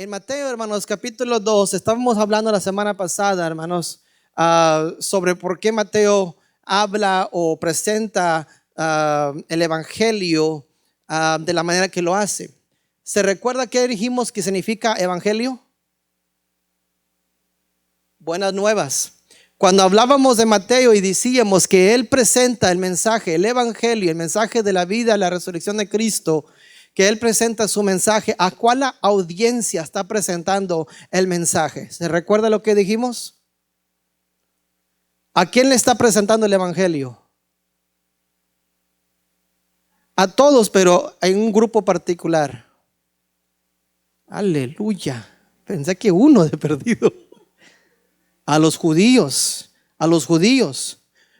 En Mateo, hermanos, capítulo 2, estábamos hablando la semana pasada, hermanos, sobre por qué Mateo habla o presenta el evangelio de la manera que lo hace. ¿Se recuerda qué dijimos que significa evangelio? Buenas nuevas. Cuando hablábamos de Mateo y decíamos que él presenta el mensaje, el evangelio, el mensaje de la vida, la resurrección de Cristo, que él presenta su mensaje, ¿a cuál audiencia está presentando el mensaje? ¿Se recuerda lo que dijimos? ¿A quién le está presentando el evangelio? A todos, pero en un grupo particular. Aleluya. Pensé que uno de perdido. A los judíos, a los judíos.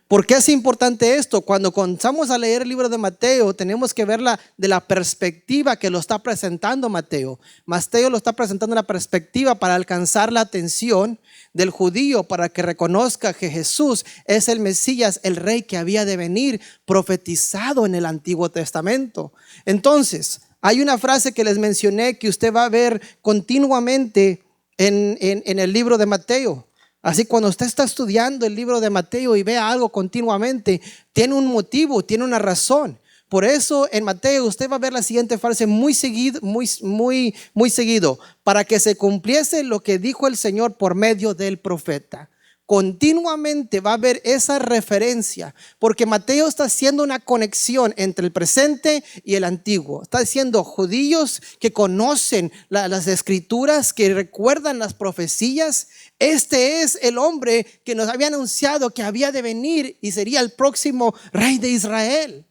¿Por qué es importante esto? Cuando comenzamos a leer el libro de Mateo, tenemos que verla de la perspectiva que lo está presentando Mateo. Mateo lo está presentando en la perspectiva para alcanzar la atención del judío, para que reconozca que Jesús es el Mesías, el rey que había de venir, profetizado en el Antiguo Testamento. Entonces, hay una frase que les mencioné que usted va a ver continuamente en el libro de Mateo. Así cuando usted está estudiando el libro de Mateo y ve algo continuamente, tiene un motivo, tiene una razón. Por eso en Mateo usted va a ver la siguiente frase muy seguido, muy seguido, para que se cumpliese lo que dijo el Señor por medio del profeta. Continuamente va a haber esa referencia, porque Mateo está haciendo una conexión entre el presente y el antiguo. Está diciendo judíos que conocen las escrituras, que recuerdan las profecías. Este es el hombre que nos había anunciado que había de venir y sería el próximo rey de Israel.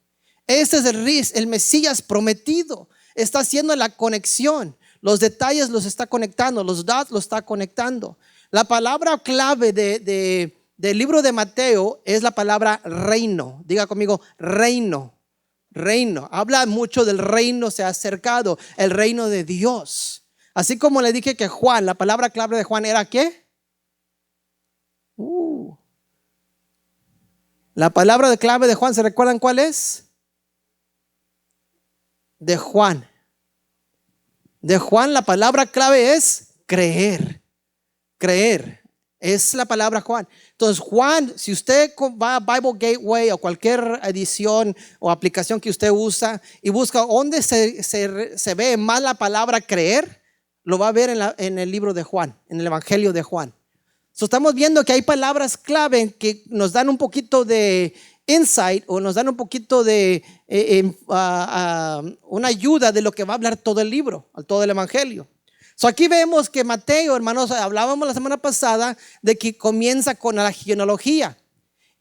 Este es el Mesías prometido. Está haciendo la conexión. Los detalles los está conectando, los datos los está conectando. La palabra clave del libro de Mateo es la palabra reino. Diga conmigo, reino. Reino. Habla mucho del reino, se ha acercado, el reino de Dios. Así como le dije que Juan, la palabra clave de Juan era ¿qué? La palabra de clave de Juan, ¿se recuerdan cuál es? De Juan. De Juan la palabra clave es creer. Creer. Es la palabra Juan. Entonces Juan, si usted va a Bible Gateway o cualquier edición o aplicación que usted usa y busca dónde se ve más la palabra creer, lo va a ver en el libro de Juan, en el Evangelio de Juan. Estamos viendo que hay palabras clave que nos dan un poquito de insight o nos dan un poquito de una ayuda de lo que va a hablar todo el libro, todo el Evangelio. Aquí vemos que Mateo, hermanos, hablábamos la semana pasada de que comienza con la genealogía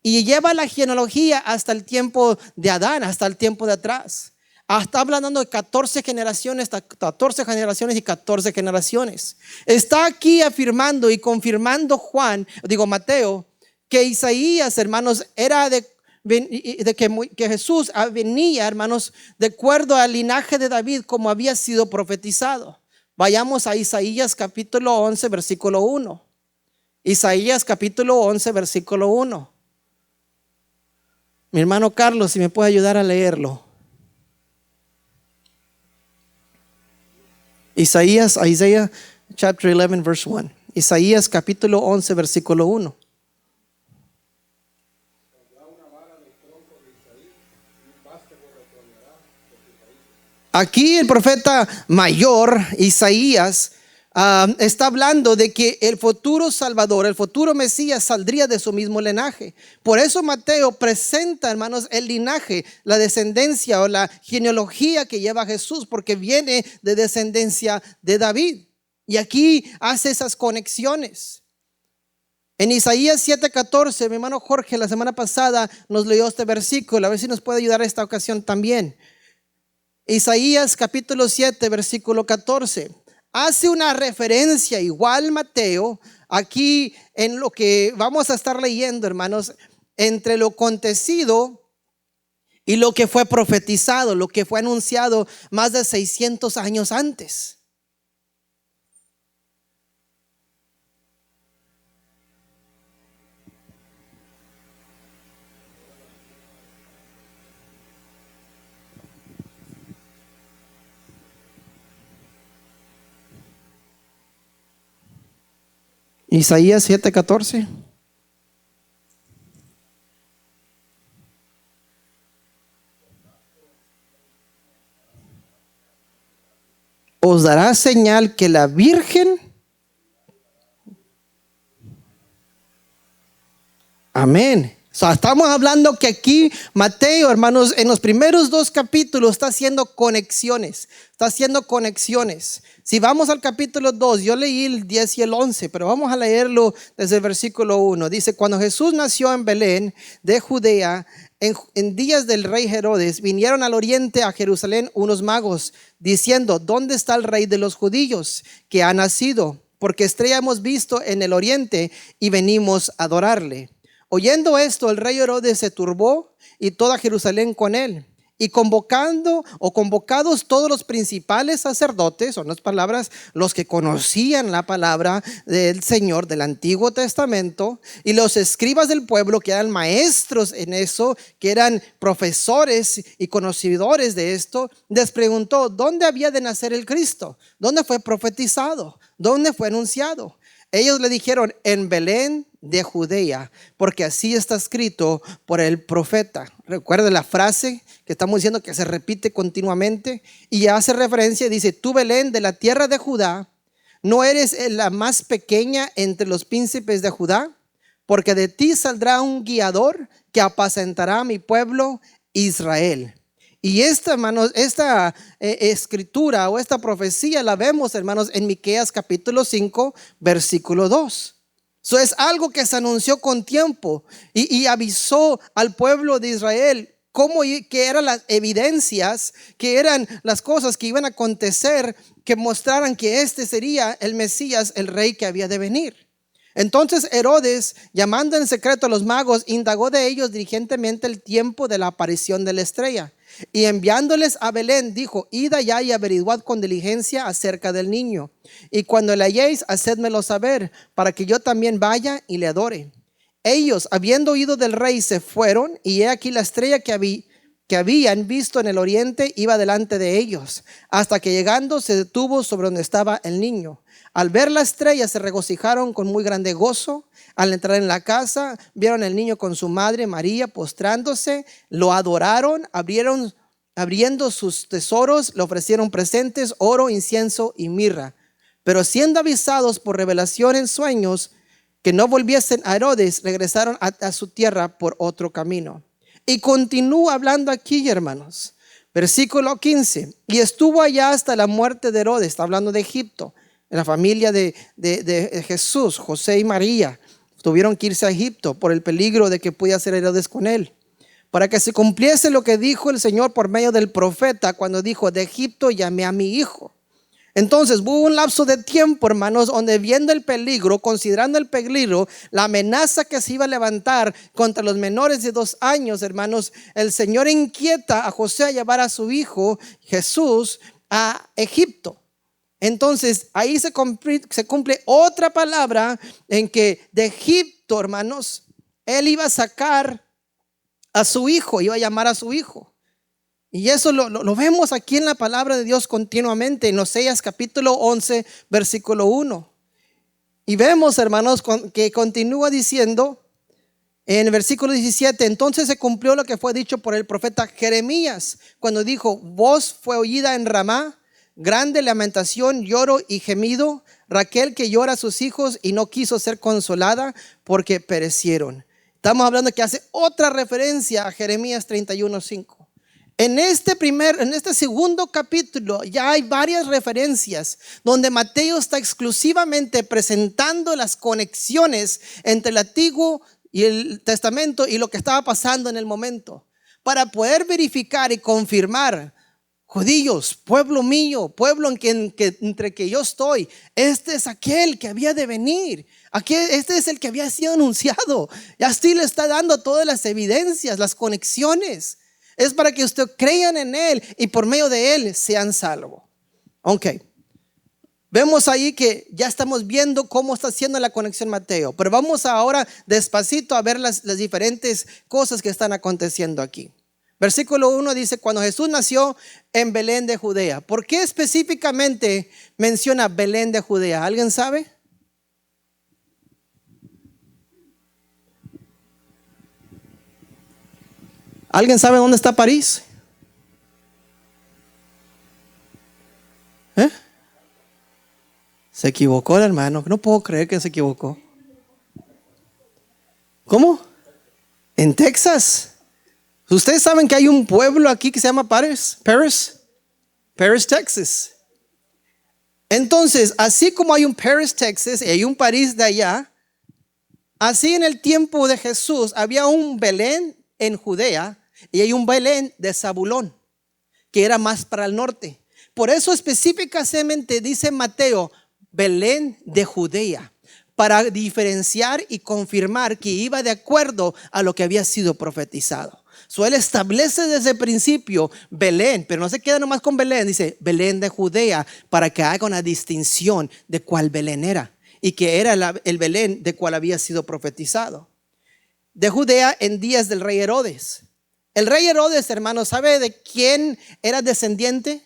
y lleva la genealogía hasta el tiempo de Adán, hasta el tiempo de atrás. Está hablando de 14 generaciones y 14 generaciones. Está aquí afirmando y confirmando Mateo, que Isaías, hermanos, era que Jesús venía, hermanos, de acuerdo al linaje de David, como había sido profetizado. Vayamos a Isaías capítulo 11, versículo 1. Isaías capítulo 11, versículo 1. Mi hermano Carlos, si me puede ayudar a leerlo. Isaiah chapter 11 verse 1. Isaías capítulo 11 versículo 1. Aquí el profeta mayor Isaías está hablando de que el futuro Salvador, el futuro Mesías saldría de su mismo linaje. Por eso Mateo presenta, hermanos, el linaje, la descendencia o la genealogía que lleva Jesús, porque viene de descendencia de David. Y aquí hace esas conexiones. En Isaías 7:14, mi hermano Jorge la semana pasada nos leyó este versículo, a ver si nos puede ayudar esta ocasión también. Isaías capítulo 7, versículo 14. Hace una referencia igual Mateo aquí en lo que vamos a estar leyendo, hermanos, entre lo acontecido y lo que fue profetizado, lo que fue anunciado más de 600 años antes. Isaías 7:14. Os dará señal que la Virgen, amén. Estamos hablando que aquí Mateo, hermanos, en los primeros 2 capítulos está haciendo conexiones. Si vamos al capítulo 2, yo leí el 10 y el 11, pero vamos a leerlo desde el versículo 1. Dice, cuando Jesús nació en Belén de Judea, en días del rey Herodes, vinieron al oriente a Jerusalén unos magos, diciendo, ¿dónde está el rey de los judíos que ha nacido? Porque estrella hemos visto en el oriente y venimos a adorarle. Oyendo esto, el rey Herodes se turbó y toda Jerusalén con él. Y convocados todos los principales sacerdotes, son las palabras, los que conocían la palabra del Señor del Antiguo Testamento, y los escribas del pueblo que eran maestros en eso, que eran profesores y conocedores de esto, les preguntó, ¿dónde había de nacer el Cristo? ¿Dónde fue profetizado? ¿Dónde fue anunciado? Ellos le dijeron, en Belén de Judea, porque así está escrito por el profeta. Recuerda la frase que estamos diciendo que se repite continuamente y hace referencia, dice, tú Belén de la tierra de Judá, no eres la más pequeña entre los príncipes de Judá, porque de ti saldrá un guiador que apacentará a mi pueblo Israel. Y esta, hermanos, esta escritura o esta profecía la vemos, hermanos, en Miqueas capítulo 5, versículo 2. Eso es algo que se anunció con tiempo y avisó al pueblo de Israel que eran las evidencias, que eran las cosas que iban a acontecer, que mostraran que este sería el Mesías, el rey que había de venir. Entonces Herodes, llamando en secreto a los magos, indagó de ellos diligentemente el tiempo de la aparición de la estrella. Y enviándoles a Belén, dijo, id allá y averiguad con diligencia acerca del niño. Y cuando le halléis, hacedmelo saber, para que yo también vaya y le adore. Ellos, habiendo oído del rey, se fueron, y he aquí la estrella que habían visto en el oriente iba delante de ellos, hasta que llegando se detuvo sobre donde estaba el niño. Al ver la estrella se regocijaron con muy grande gozo. Al entrar en la casa, vieron al niño con su madre María postrándose, lo adoraron, abriendo sus tesoros, le ofrecieron presentes, oro, incienso y mirra. Pero siendo avisados por revelación en sueños que no volviesen a Herodes, regresaron a su tierra por otro camino. Y continúa hablando aquí, hermanos. Versículo 15. Y estuvo allá hasta la muerte de Herodes, está hablando de Egipto, en la familia de Jesús, José y María. Tuvieron que irse a Egipto por el peligro de que pudiera ser Herodes con él, para que se cumpliese lo que dijo el Señor por medio del profeta cuando dijo, de Egipto llamé a mi hijo. Entonces hubo un lapso de tiempo, hermanos, donde viendo el peligro, considerando el peligro, la amenaza que se iba a levantar contra los menores de 2 años, hermanos, el Señor inquieta a José a llevar a su hijo Jesús a Egipto. Entonces ahí se cumple otra palabra en que de Egipto, hermanos, él iba a sacar a su hijo, iba a llamar a su hijo. Y eso lo vemos aquí en la palabra de Dios continuamente, en Oseas capítulo 11, versículo 1. Y vemos, hermanos, que continúa diciendo en el versículo 17, entonces se cumplió lo que fue dicho por el profeta Jeremías, cuando dijo, voz fue oída en Ramá, grande lamentación, lloro y gemido, Raquel que llora a sus hijos y no quiso ser consolada porque perecieron. Estamos hablando que hace otra referencia a Jeremías 31:5. En este segundo capítulo ya hay varias referencias donde Mateo está exclusivamente presentando las conexiones entre el Antiguo y el Testamento y lo que estaba pasando en el momento, para poder verificar y confirmar: judíos, pueblo mío, pueblo entre que yo estoy, este es aquel que había de venir. Este es el que había sido anunciado. Y así le está dando todas las evidencias, las conexiones. Es para que ustedes crean en él y por medio de él sean salvos. Ok. Vemos ahí que ya estamos viendo cómo está haciendo la conexión Mateo. Pero vamos ahora despacito a ver las diferentes cosas que están aconteciendo aquí. Versículo 1 dice, cuando Jesús nació en Belén de Judea. ¿Por qué específicamente menciona Belén de Judea? ¿Alguien sabe? ¿Alguien sabe dónde está París? ¿Eh? Se equivocó el hermano. No puedo creer que se equivocó. ¿Cómo? En Texas. Ustedes saben que hay un pueblo aquí que se llama Paris, Texas. Entonces, así como hay un Paris, Texas, y hay un París de allá, así en el tiempo de Jesús había un Belén en Judea y hay un Belén de Zabulón, que era más para el norte. Por eso específicamente dice Mateo, Belén de Judea, para diferenciar y confirmar que iba de acuerdo a lo que había sido profetizado. Él establece desde el principio Belén, pero no se queda nomás con Belén, dice Belén de Judea, para que haga una distinción de cuál Belén era y que era el Belén de cuál había sido profetizado. De Judea en días del rey Herodes. El rey Herodes, hermano, ¿sabe de quién era descendiente?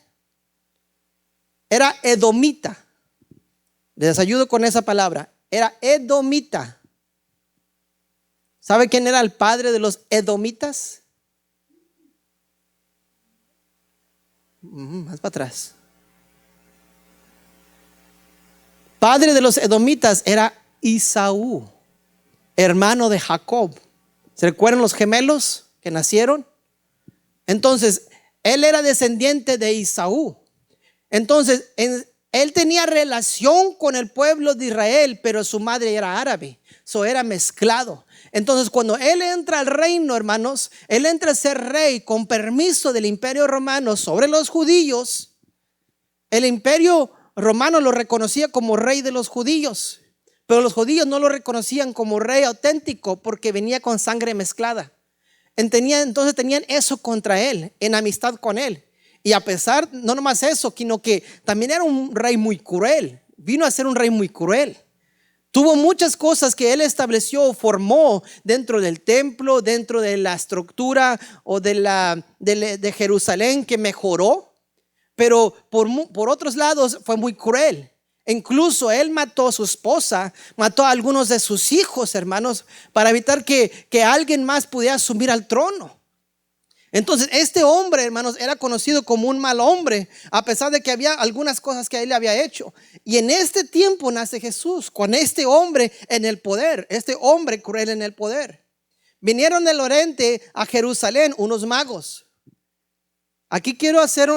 Era edomita. Les ayudo con esa palabra. Era edomita. ¿Sabe quién era el padre de los edomitas? Más para atrás. Padre de los edomitas era Esaú, hermano de Jacob. ¿Se recuerdan los gemelos que nacieron? Entonces, él era descendiente de Esaú. Entonces, él tenía relación con el pueblo de Israel, pero su madre era árabe, era mezclado. Entonces, cuando él entra al reino, hermanos, él entra a ser rey con permiso del imperio romano sobre los judíos. El imperio romano lo reconocía como rey de los judíos, pero los judíos no lo reconocían como rey auténtico porque venía con sangre mezclada. Entonces tenían eso contra él, en amistad con él. Y a pesar, no nomás eso, sino que también era un rey muy cruel. Vino a ser un rey muy cruel. Tuvo muchas cosas que él estableció o formó dentro del templo, dentro de la estructura o de Jerusalén, que mejoró. Pero por otros lados fue muy cruel. Incluso él mató a su esposa, mató a algunos de sus hijos, hermanos, para evitar que alguien más pudiera asumir al trono. Entonces este hombre, hermanos, era conocido como un mal hombre, a pesar de que había algunas cosas que él le había hecho. Y en este tiempo nace Jesús, con este hombre en el poder, este hombre cruel en el poder. Vinieron del oriente a Jerusalén unos magos. Aquí quiero hacer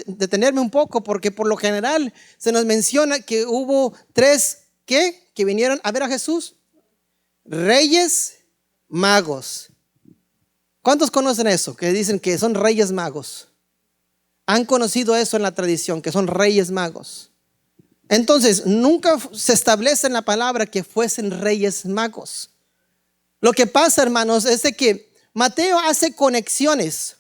detenerme un poco, porque por lo general se nos menciona que hubo tres que vinieron a ver a Jesús: reyes magos. ¿Cuántos conocen eso? Que dicen que son reyes magos. Han conocido eso en la tradición, que son reyes magos. Entonces, nunca se establece en la palabra que fuesen reyes magos. Lo que pasa, hermanos, es de que Mateo hace conexiones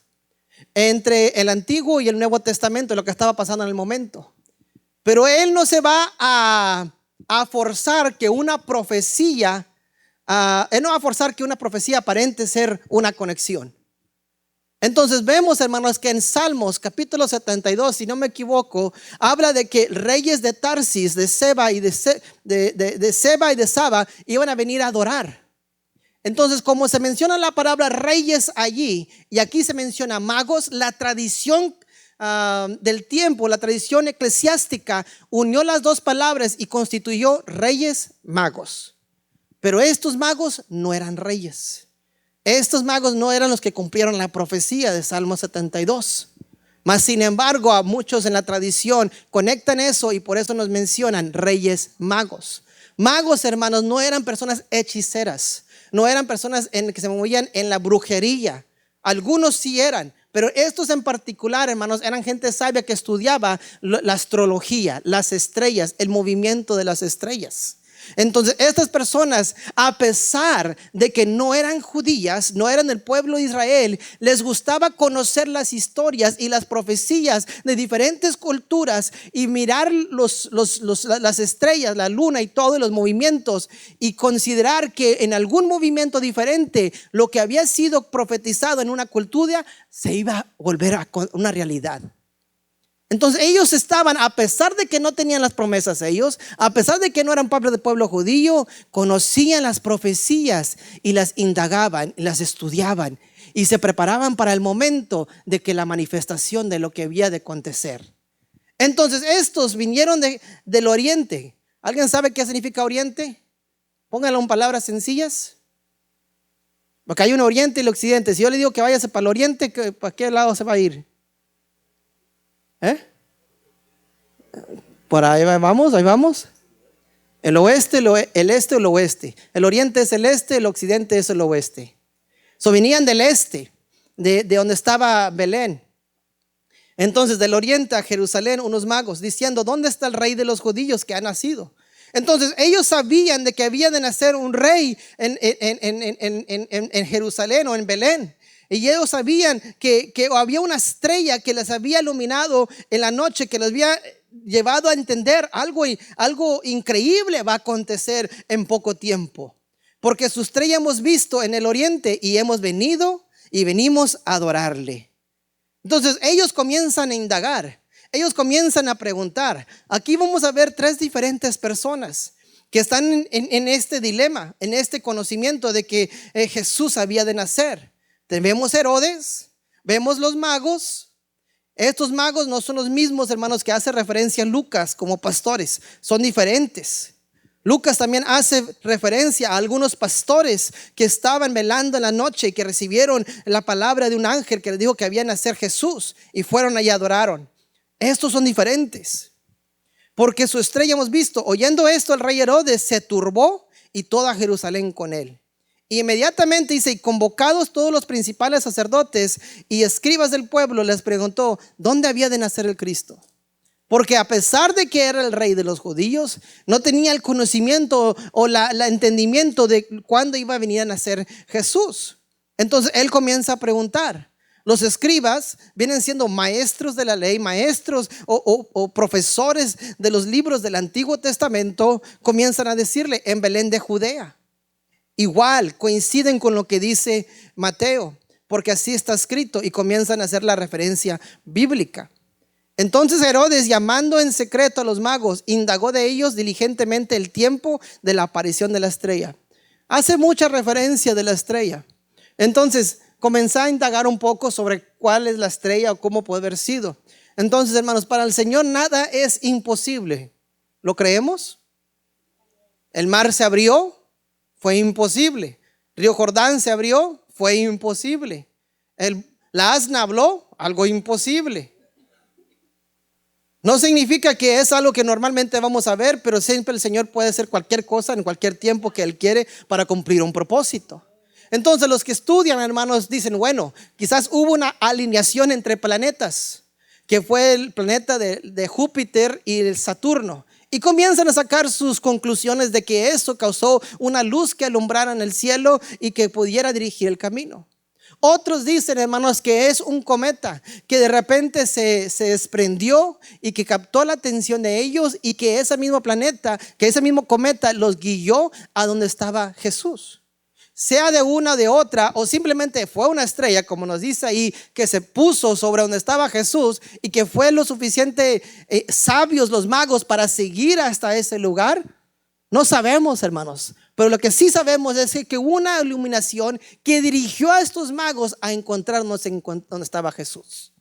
entre el Antiguo y el Nuevo Testamento, lo que estaba pasando en el momento. Pero él no se va a forzar que una profecía, él no va a forzar que una profecía aparente ser una conexión. Entonces vemos, hermanos, que en Salmos capítulo 72, si no me equivoco, habla de que reyes de Tarsis, de Seba y de Seba y de Saba iban a venir a adorar. Entonces, como se menciona la palabra reyes allí, y aquí se menciona magos, la tradición del tiempo, la tradición eclesiástica unió las dos palabras y constituyó reyes magos. Pero estos magos no eran reyes. Estos magos no eran los que cumplieron la profecía de Salmo 72. Mas sin embargo, a muchos en la tradición conectan eso y por eso nos mencionan reyes magos. Magos, hermanos, no eran personas hechiceras, no eran personas que se movían en la brujería. Algunos sí eran, pero estos en particular, hermanos, eran gente sabia que estudiaba la astrología, las estrellas, el movimiento de las estrellas. Entonces estas personas, a pesar de que no eran judías, no eran del pueblo de Israel, les gustaba conocer las historias y las profecías de diferentes culturas y mirar las estrellas, la luna y todos los movimientos, y considerar que en algún movimiento diferente lo que había sido profetizado en una cultura se iba a volver a una realidad. Entonces ellos estaban, a pesar de que no tenían las promesas ellos, a pesar de que no eran parte del pueblo judío, conocían las profecías y las indagaban, y las estudiaban y se preparaban para el momento de que la manifestación de lo que había de acontecer. Entonces estos vinieron del oriente. ¿Alguien sabe qué significa oriente? Pónganlo en palabras sencillas. Porque hay un oriente y el occidente. Si yo le digo que váyase para el oriente, ¿para qué lado se va a ir? Por ahí vamos, ahí vamos. El oeste, el este o el oeste. El oriente es el este, el occidente es el oeste. Venían del este, de donde estaba Belén. Entonces del oriente a Jerusalén unos magos diciendo: ¿dónde está el rey de los judíos que ha nacido? Entonces ellos sabían de que había de nacer un rey en Jerusalén o en Belén. Y ellos sabían que había una estrella que les había iluminado en la noche, que les había llevado a entender algo increíble va a acontecer en poco tiempo. Porque su estrella hemos visto en el oriente y hemos venido y venimos a adorarle. Entonces ellos comienzan a indagar, ellos comienzan a preguntar. Aquí vamos a ver tres diferentes personas que están en este dilema, en este conocimiento de que Jesús había de nacer. Vemos Herodes, vemos los magos. Estos magos no son los mismos, hermanos, que hace referencia a Lucas como pastores, son diferentes. Lucas también hace referencia a algunos pastores que estaban velando en la noche y que recibieron la palabra de un ángel que les dijo que había de nacer Jesús y fueron allá y adoraron. Estos son diferentes, porque su estrella hemos visto. Oyendo esto, el rey Herodes se turbó y toda Jerusalén con él. Y inmediatamente dice: y convocados todos los principales sacerdotes y escribas del pueblo, les preguntó dónde había de nacer el Cristo. Porque a pesar de que era el rey de los judíos, no tenía el conocimiento o el entendimiento de cuándo iba a venir a nacer Jesús. Entonces él comienza a preguntar. Los escribas vienen siendo maestros de la ley, maestros o profesores de los libros del Antiguo Testamento. Comienzan a decirle: en Belén de Judea. Igual coinciden con lo que dice Mateo, porque así está escrito, y comienzan a hacer la referencia bíblica. Entonces Herodes, llamando en secreto a los magos, indagó de ellos diligentemente el tiempo de la aparición de la estrella. Hace mucha referencia de la estrella. Entonces comenzó a indagar un poco sobre cuál es la estrella o cómo puede haber sido. Entonces, hermanos, para el Señor nada es imposible. ¿Lo creemos? El mar se abrió, fue imposible. Río Jordán se abrió, fue imposible. La asna habló, algo imposible. No significa que es algo que normalmente vamos a ver, pero siempre el Señor puede hacer cualquier cosa en cualquier tiempo que Él quiere para cumplir un propósito. Entonces los que estudian, hermanos, dicen: bueno, quizás hubo una alineación entre planetas, que fue el planeta de Júpiter y el Saturno. Y comienzan a sacar sus conclusiones de que eso causó una luz que alumbrara en el cielo y que pudiera dirigir el camino. Otros dicen, hermanos, que es un cometa que de repente se desprendió y que captó la atención de ellos, y que ese mismo planeta, que ese mismo cometa los guió a donde estaba Jesús. Sea de una o de otra, o simplemente fue una estrella, como nos dice ahí, que se puso sobre donde estaba Jesús y que fue lo suficiente sabios los magos para seguir hasta ese lugar. No sabemos, hermanos, pero lo que sí sabemos es que hubo una iluminación que dirigió a estos magos a encontrarnos en donde estaba Jesús.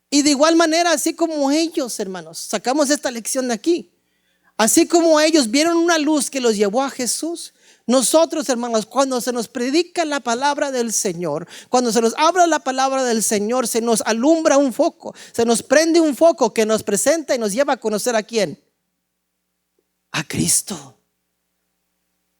Y de igual manera, así como ellos, hermanos, sacamos esta lección de aquí, así como ellos vieron una luz que los llevó a Jesús, nosotros, hermanos, cuando se nos predica la palabra del Señor, cuando se nos habla la palabra del Señor, se nos alumbra un foco, se nos prende un foco que nos presenta y nos lleva a conocer ¿a quién? A Cristo.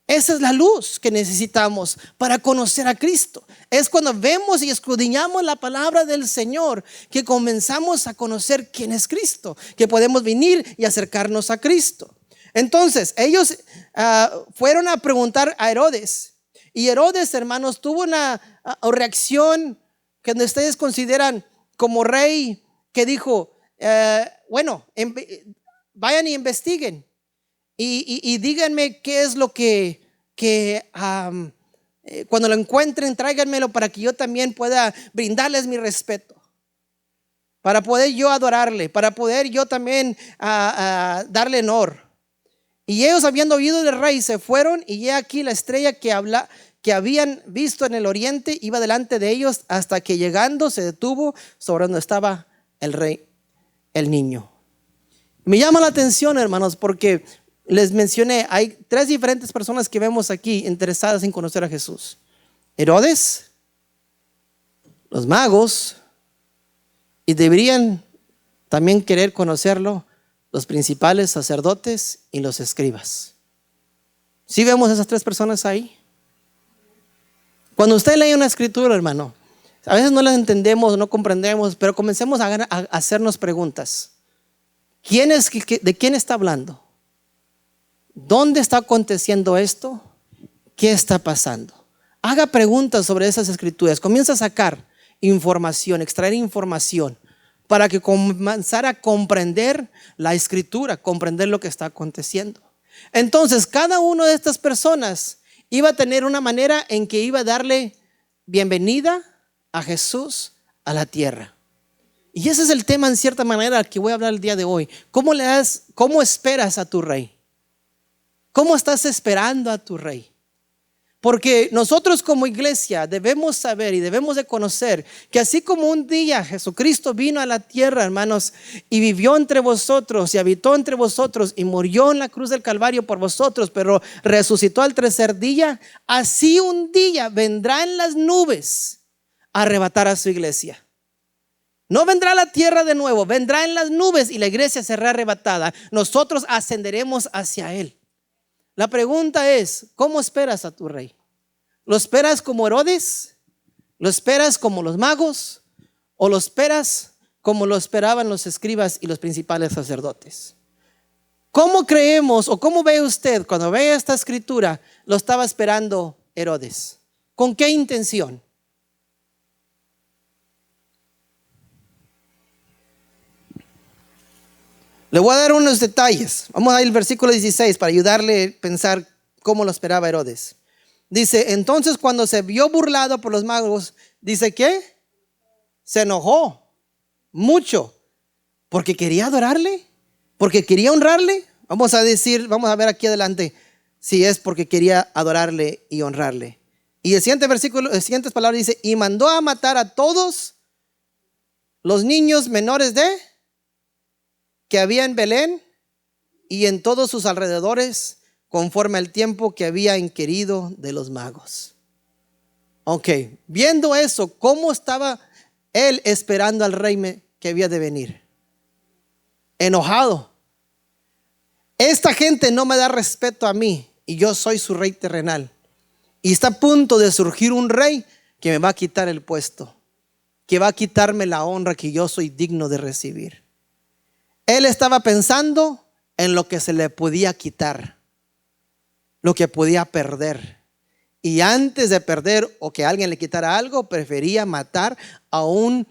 Esa es la luz que necesitamos para conocer a Cristo. Es cuando vemos y escudriñamos la palabra del Señor que comenzamos a conocer quién es Cristo, que podemos venir y acercarnos a Cristo. Entonces ellos fueron a preguntar a Herodes, y Herodes, hermanos, tuvo una reacción que ustedes consideran como rey, que dijo: bueno, vayan y investiguen. Y díganme qué es lo que cuando lo encuentren, tráiganmelo para que yo también pueda brindarles mi respeto. para poder yo adorarle, para poder yo también darle honor. Y ellos, habiendo oído del rey, se fueron, y he aquí la estrella que habían visto en el oriente iba delante de ellos, hasta que llegando se detuvo sobre donde estaba el rey, el niño. Me llama la atención, hermanos, porque les mencioné, hay 3 diferentes personas que vemos aquí interesadas en conocer a Jesús: Herodes, los magos, y deberían también querer conocerlo los principales sacerdotes y los escribas. ¿Sí vemos esas 3 personas ahí? Cuando usted lee una escritura, hermano, a veces no las entendemos, no comprendemos, pero comencemos a hacernos preguntas. ¿De quién está hablando? ¿Dónde está aconteciendo esto? ¿Qué está pasando? Haga preguntas sobre esas escrituras. Comienza a sacar información, extraer información, para que comenzara a comprender la escritura, comprender lo que está aconteciendo. Entonces, cada una de estas personas iba a tener una manera en que iba a darle bienvenida a Jesús a la tierra. Y ese es el tema, en cierta manera, al que voy a hablar el día de hoy. ¿Cómo esperas a tu rey? ¿Cómo estás esperando a tu rey? Porque nosotros como iglesia debemos saber y debemos de conocer que así como un día Jesucristo vino a la tierra, hermanos, y vivió entre vosotros y habitó entre vosotros y murió en la cruz del Calvario por vosotros, pero resucitó al 3er día, así un día vendrá en las nubes a arrebatar a su iglesia. No vendrá a la tierra de nuevo, vendrá en las nubes y la iglesia será arrebatada. Nosotros ascenderemos hacia él. La pregunta es, ¿cómo esperas a tu rey? ¿Lo esperas como Herodes? ¿Lo esperas como los magos? ¿O lo esperas como lo esperaban los escribas y los principales sacerdotes? ¿Cómo creemos o cómo ve usted cuando ve esta escritura? Lo estaba esperando Herodes. ¿Con qué intención? Le voy a dar unos detalles. Vamos a ir al versículo 16 para ayudarle a pensar cómo lo esperaba Herodes. Dice, entonces cuando se vio burlado por los magos, dice que se enojó mucho porque quería adorarle, porque quería honrarle. Vamos a ver aquí adelante si es porque quería adorarle y honrarle. Y el siguiente versículo, las siguientes palabras dice, y mandó a matar a todos los niños menores que había en Belén y en todos sus alrededores, conforme al tiempo que había inquirido de los magos. Ok, viendo eso, ¿cómo estaba él esperando al rey que había de venir? Enojado. Esta gente no me da respeto a mí y yo soy su rey terrenal. Y está a punto de surgir un rey que me va a quitar el puesto, que va a quitarme la honra que yo soy digno de recibir. Él estaba pensando en lo que se le podía quitar, lo que podía perder. Y antes de perder o que alguien le quitara algo, prefería matar a un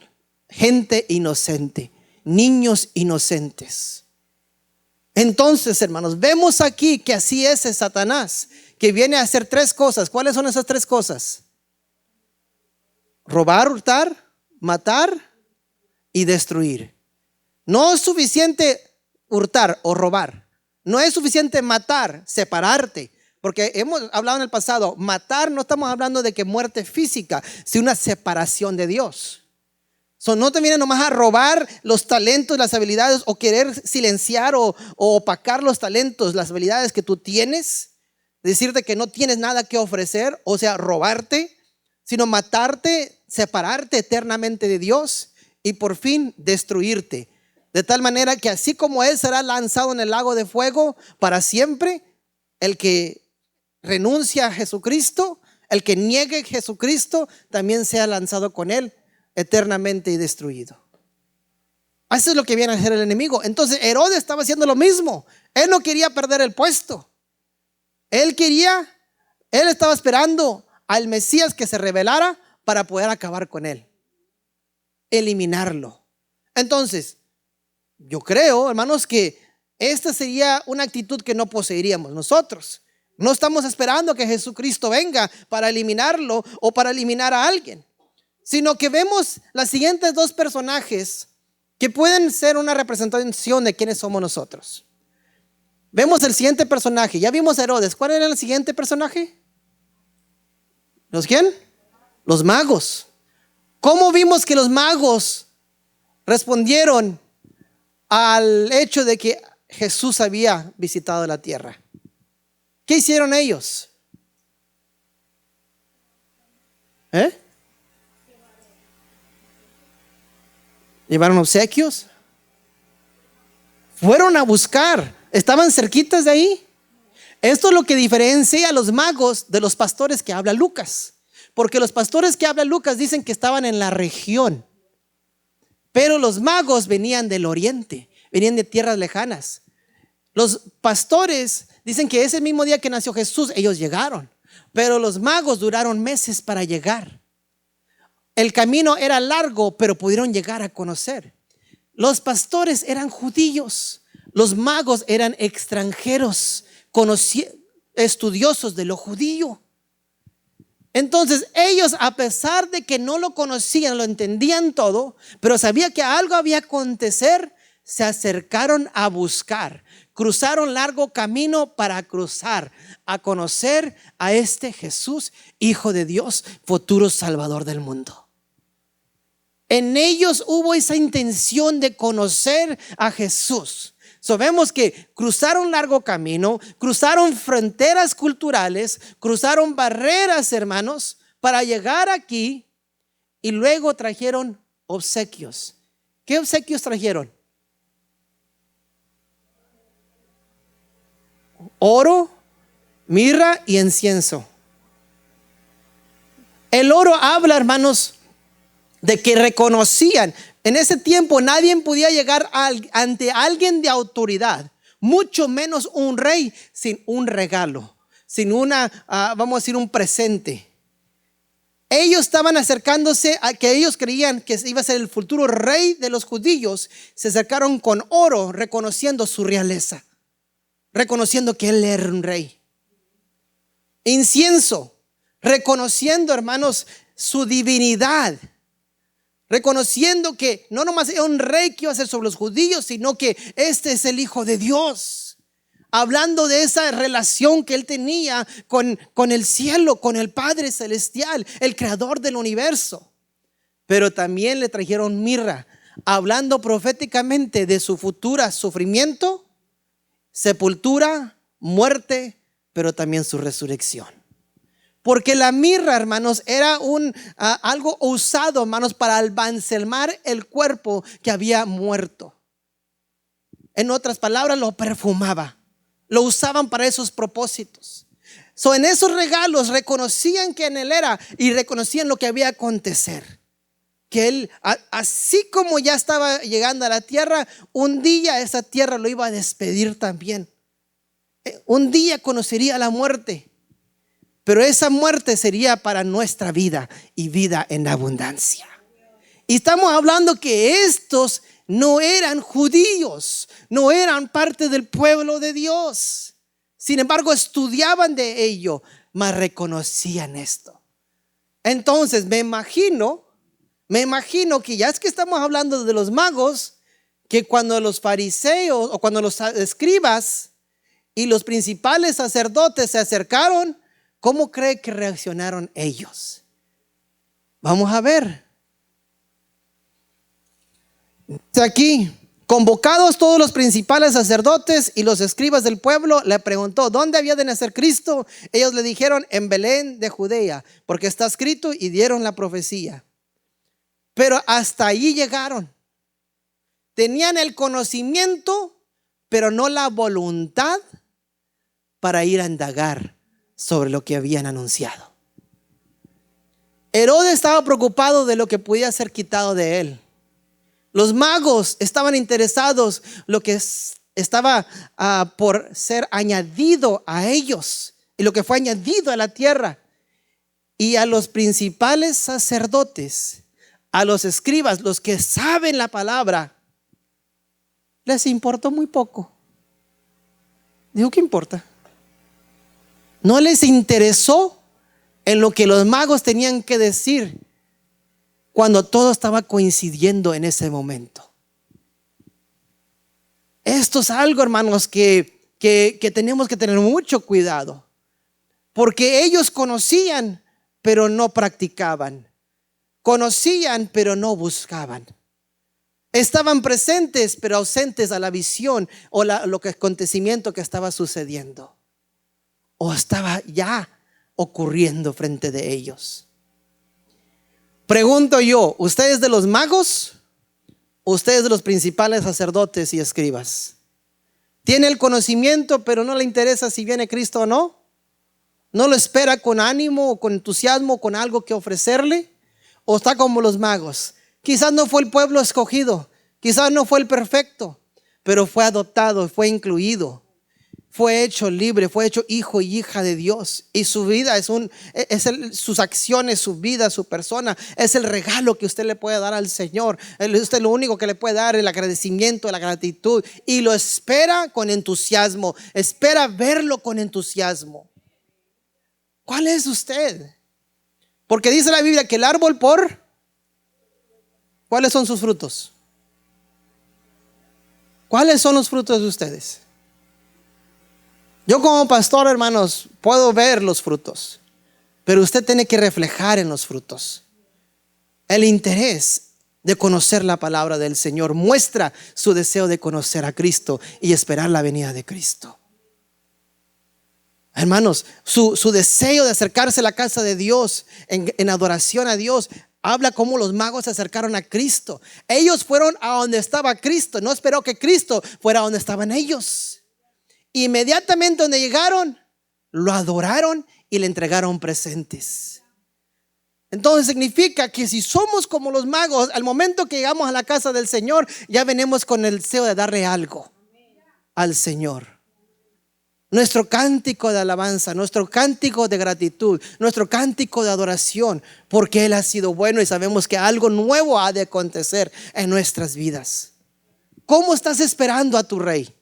gente inocente, niños inocentes. Entonces, hermanos, vemos aquí que así es Satanás, que viene a hacer 3 cosas. ¿Cuáles son esas 3 cosas? Robar, hurtar, matar y destruir. No es suficiente hurtar o robar. No es suficiente matar, separarte. Porque hemos hablado en el pasado, matar no estamos hablando de que muerte física, sino una separación de Dios. No te viene nomás a robar los talentos, las habilidades, o querer silenciar o opacar los talentos, las habilidades que tú tienes. Decirte que no tienes nada que ofrecer, o sea, robarte, sino matarte, separarte eternamente de Dios y por fin destruirte. De tal manera que así como él será lanzado en el lago de fuego para siempre, el que renuncia a Jesucristo, el que niegue a Jesucristo, también sea lanzado con él eternamente y destruido. Eso es lo que viene a hacer el enemigo. Entonces Herodes estaba haciendo lo mismo. Él no quería perder el puesto. Él estaba esperando al Mesías que se revelara para poder acabar con él, eliminarlo. Entonces, yo creo, hermanos, que esta sería una actitud que no poseeríamos nosotros. No estamos esperando que Jesucristo venga para eliminarlo o para eliminar a alguien, sino que vemos las siguientes 2 personajes que pueden ser una representación de quiénes somos nosotros. Vemos el siguiente personaje. Ya vimos a Herodes. ¿Cuál era el siguiente personaje? ¿Los quién? Los magos. ¿Cómo vimos que los magos respondieron al hecho de que Jesús había visitado la tierra? ¿Qué hicieron ellos? ¿Llevaron obsequios? Fueron a buscar. Estaban cerquitas de ahí. Esto es lo que diferencia a los magos de los pastores que habla Lucas. Porque los pastores que habla Lucas dicen que estaban en la región. Pero los magos venían del oriente, venían de tierras lejanas. Los pastores dicen que ese mismo día que nació Jesús, ellos llegaron. Pero los magos duraron meses para llegar. El camino era largo, pero pudieron llegar a conocer. Los pastores eran judíos. Los magos eran extranjeros, estudiosos de lo judío. Entonces ellos, a pesar de que no lo conocían, lo entendían todo, pero sabían que algo había que acontecer, se acercaron a buscar. Cruzaron largo camino para cruzar, a conocer a este Jesús, Hijo de Dios, futuro Salvador del mundo. En ellos hubo esa intención de conocer a Jesús. Vemos que cruzaron largo camino, cruzaron fronteras culturales, cruzaron barreras, hermanos, para llegar aquí, y luego trajeron obsequios. ¿Qué obsequios trajeron? Oro, mirra y incienso. El oro habla, hermanos, de que reconocían. En ese tiempo nadie podía llegar ante alguien de autoridad, mucho menos un rey, sin un regalo, sin vamos a decir, un presente. Ellos estaban acercándose a que ellos creían que iba a ser el futuro rey de los judíos. Se acercaron con oro, reconociendo su realeza, reconociendo que él era un rey. Incienso, reconociendo, hermanos, su divinidad, reconociendo que no nomás era un rey que iba a ser sobre los judíos, sino que este es el Hijo de Dios. Hablando de esa relación que él tenía con el cielo, con el Padre Celestial, el creador del universo. Pero también le trajeron mirra, hablando proféticamente de su futura sufrimiento, sepultura, muerte, pero también su resurrección. Porque la mirra, hermanos, era algo usado, hermanos, para embalsamar el cuerpo que había muerto. En otras palabras, lo perfumaba. Lo usaban para esos propósitos. En esos regalos reconocían quién él era y reconocían lo que había que acontecer. Que él, así como ya estaba llegando a la tierra, un día esa tierra lo iba a despedir también. Un día conocería la muerte. Pero esa muerte sería para nuestra vida y vida en abundancia. Y estamos hablando que estos no eran judíos, no eran parte del pueblo de Dios. Sin embargo, estudiaban de ello, mas reconocían esto. Entonces me imagino que ya es que estamos hablando de los magos, que cuando los fariseos o cuando los escribas y los principales sacerdotes se acercaron, ¿cómo cree que reaccionaron ellos? Vamos a ver. Aquí, convocados todos los principales sacerdotes y los escribas del pueblo, le preguntó, ¿dónde había de nacer Cristo? Ellos le dijeron, en Belén de Judea, porque está escrito, y dieron la profecía. Pero hasta allí llegaron. Tenían el conocimiento, pero no la voluntad para ir a indagar sobre lo que habían anunciado. Herodes estaba preocupado de lo que podía ser quitado de él. Los magos estaban interesados lo que estaba por ser añadido a ellos y lo que fue añadido a la tierra. Y a los principales sacerdotes, a los escribas, los que saben la palabra, les importó muy poco. Digo, ¿qué importa? No les interesó en lo que los magos tenían que decir cuando todo estaba coincidiendo en ese momento. Esto es algo, hermanos, que tenemos que tener mucho cuidado, porque ellos conocían, pero no practicaban. Conocían, pero no buscaban. Estaban presentes, pero ausentes a la visión o lo que acontecimiento que estaba sucediendo o estaba ya ocurriendo frente de ellos. Pregunto yo, ¿ustedes de los magos? ¿Ustedes de los principales sacerdotes y escribas? ¿Tiene el conocimiento, pero no le interesa si viene Cristo o no? ¿No lo espera con ánimo o con entusiasmo, con algo que ofrecerle? ¿O está como los magos? Quizás no fue el pueblo escogido, quizás no fue el perfecto, pero fue adoptado, fue incluido, fue hecho libre, fue hecho hijo y hija de Dios. Y su vida sus acciones, su vida, su persona, es el regalo que usted le puede dar al Señor. Usted lo único que le puede dar es el agradecimiento, la gratitud. Y lo espera con entusiasmo, espera verlo con entusiasmo. ¿Cuál es usted? Porque dice la Biblia que el árbol ¿cuáles son sus frutos? ¿Cuáles son los frutos de ustedes? Yo como pastor, hermanos, puedo ver los frutos, pero usted tiene que reflejar en los frutos el interés de conocer la palabra del Señor. Muestra su deseo de conocer a Cristo y esperar la venida de Cristo. Hermanos, su deseo de acercarse a la casa de Dios en adoración a Dios habla cómo los magos se acercaron a Cristo. Ellos fueron a donde estaba Cristo, no esperó que Cristo fuera a donde estaban ellos. Inmediatamente donde llegaron, lo adoraron y le entregaron presentes. Entonces significa que si somos como los magos, al momento que llegamos a la casa del Señor, ya venimos con el deseo de darle algo al Señor. Nuestro cántico de alabanza, nuestro cántico de gratitud, nuestro cántico de adoración, porque Él ha sido bueno y sabemos que algo nuevo ha de acontecer en nuestras vidas. ¿Cómo estás esperando a tu Rey?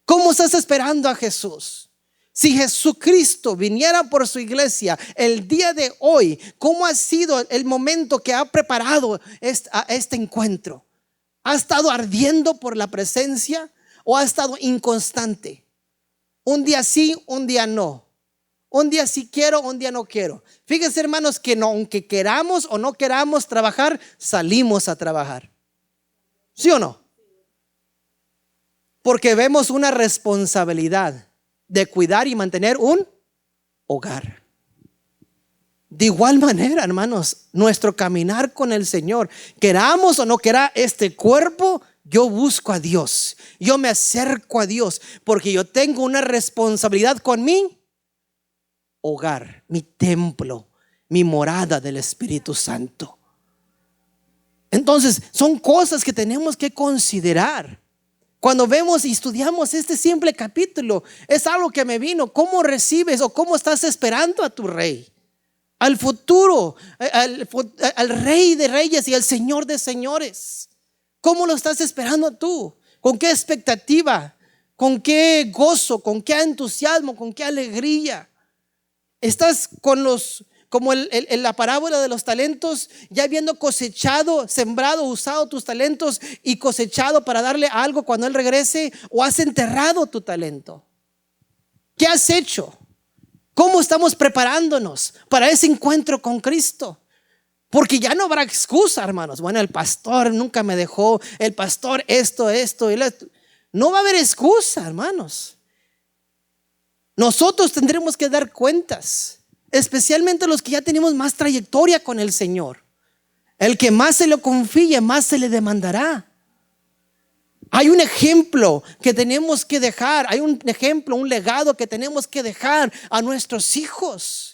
¿Cómo estás esperando a Jesús? Si Jesucristo viniera por su iglesia el día de hoy, ¿cómo ha sido el momento que ha preparado este encuentro? ¿Ha estado ardiendo por la presencia o ha estado inconstante? Un día sí, un día no. Un día sí quiero, un día no quiero. Fíjense, hermanos, que no, aunque queramos o no queramos trabajar, salimos a trabajar. ¿Sí o no? Porque vemos una responsabilidad de cuidar y mantener un hogar. De igual manera, hermanos, nuestro caminar con el Señor, queramos o no quiera este cuerpo, yo busco a Dios, yo me acerco a Dios, porque yo tengo una responsabilidad con mi hogar, mi templo, mi morada del Espíritu Santo. Entonces, son cosas que tenemos que considerar. Cuando vemos y estudiamos este simple capítulo, es algo que me vino. ¿Cómo recibes o cómo estás esperando a tu Rey? Al futuro, al Rey de Reyes y al Señor de Señores. ¿Cómo lo estás esperando tú? ¿Con qué expectativa? ¿Con qué gozo? ¿Con qué entusiasmo? ¿Con qué alegría? ¿Estás como la parábola de los talentos, ya habiendo cosechado, sembrado, usado tus talentos y cosechado para darle algo cuando Él regrese? ¿O has enterrado tu talento? ¿Qué has hecho? ¿Cómo estamos preparándonos para ese encuentro con Cristo? Porque ya no habrá excusa, hermanos. Bueno, el pastor nunca me dejó, el pastor esto. No va a haber excusa, hermanos. Nosotros tendremos que dar cuentas, especialmente los que ya tenemos más trayectoria con el Señor. El que más se lo confíe, más se le demandará. Hay un ejemplo que tenemos que dejar, hay un ejemplo, un legado que tenemos que dejar a nuestros hijos.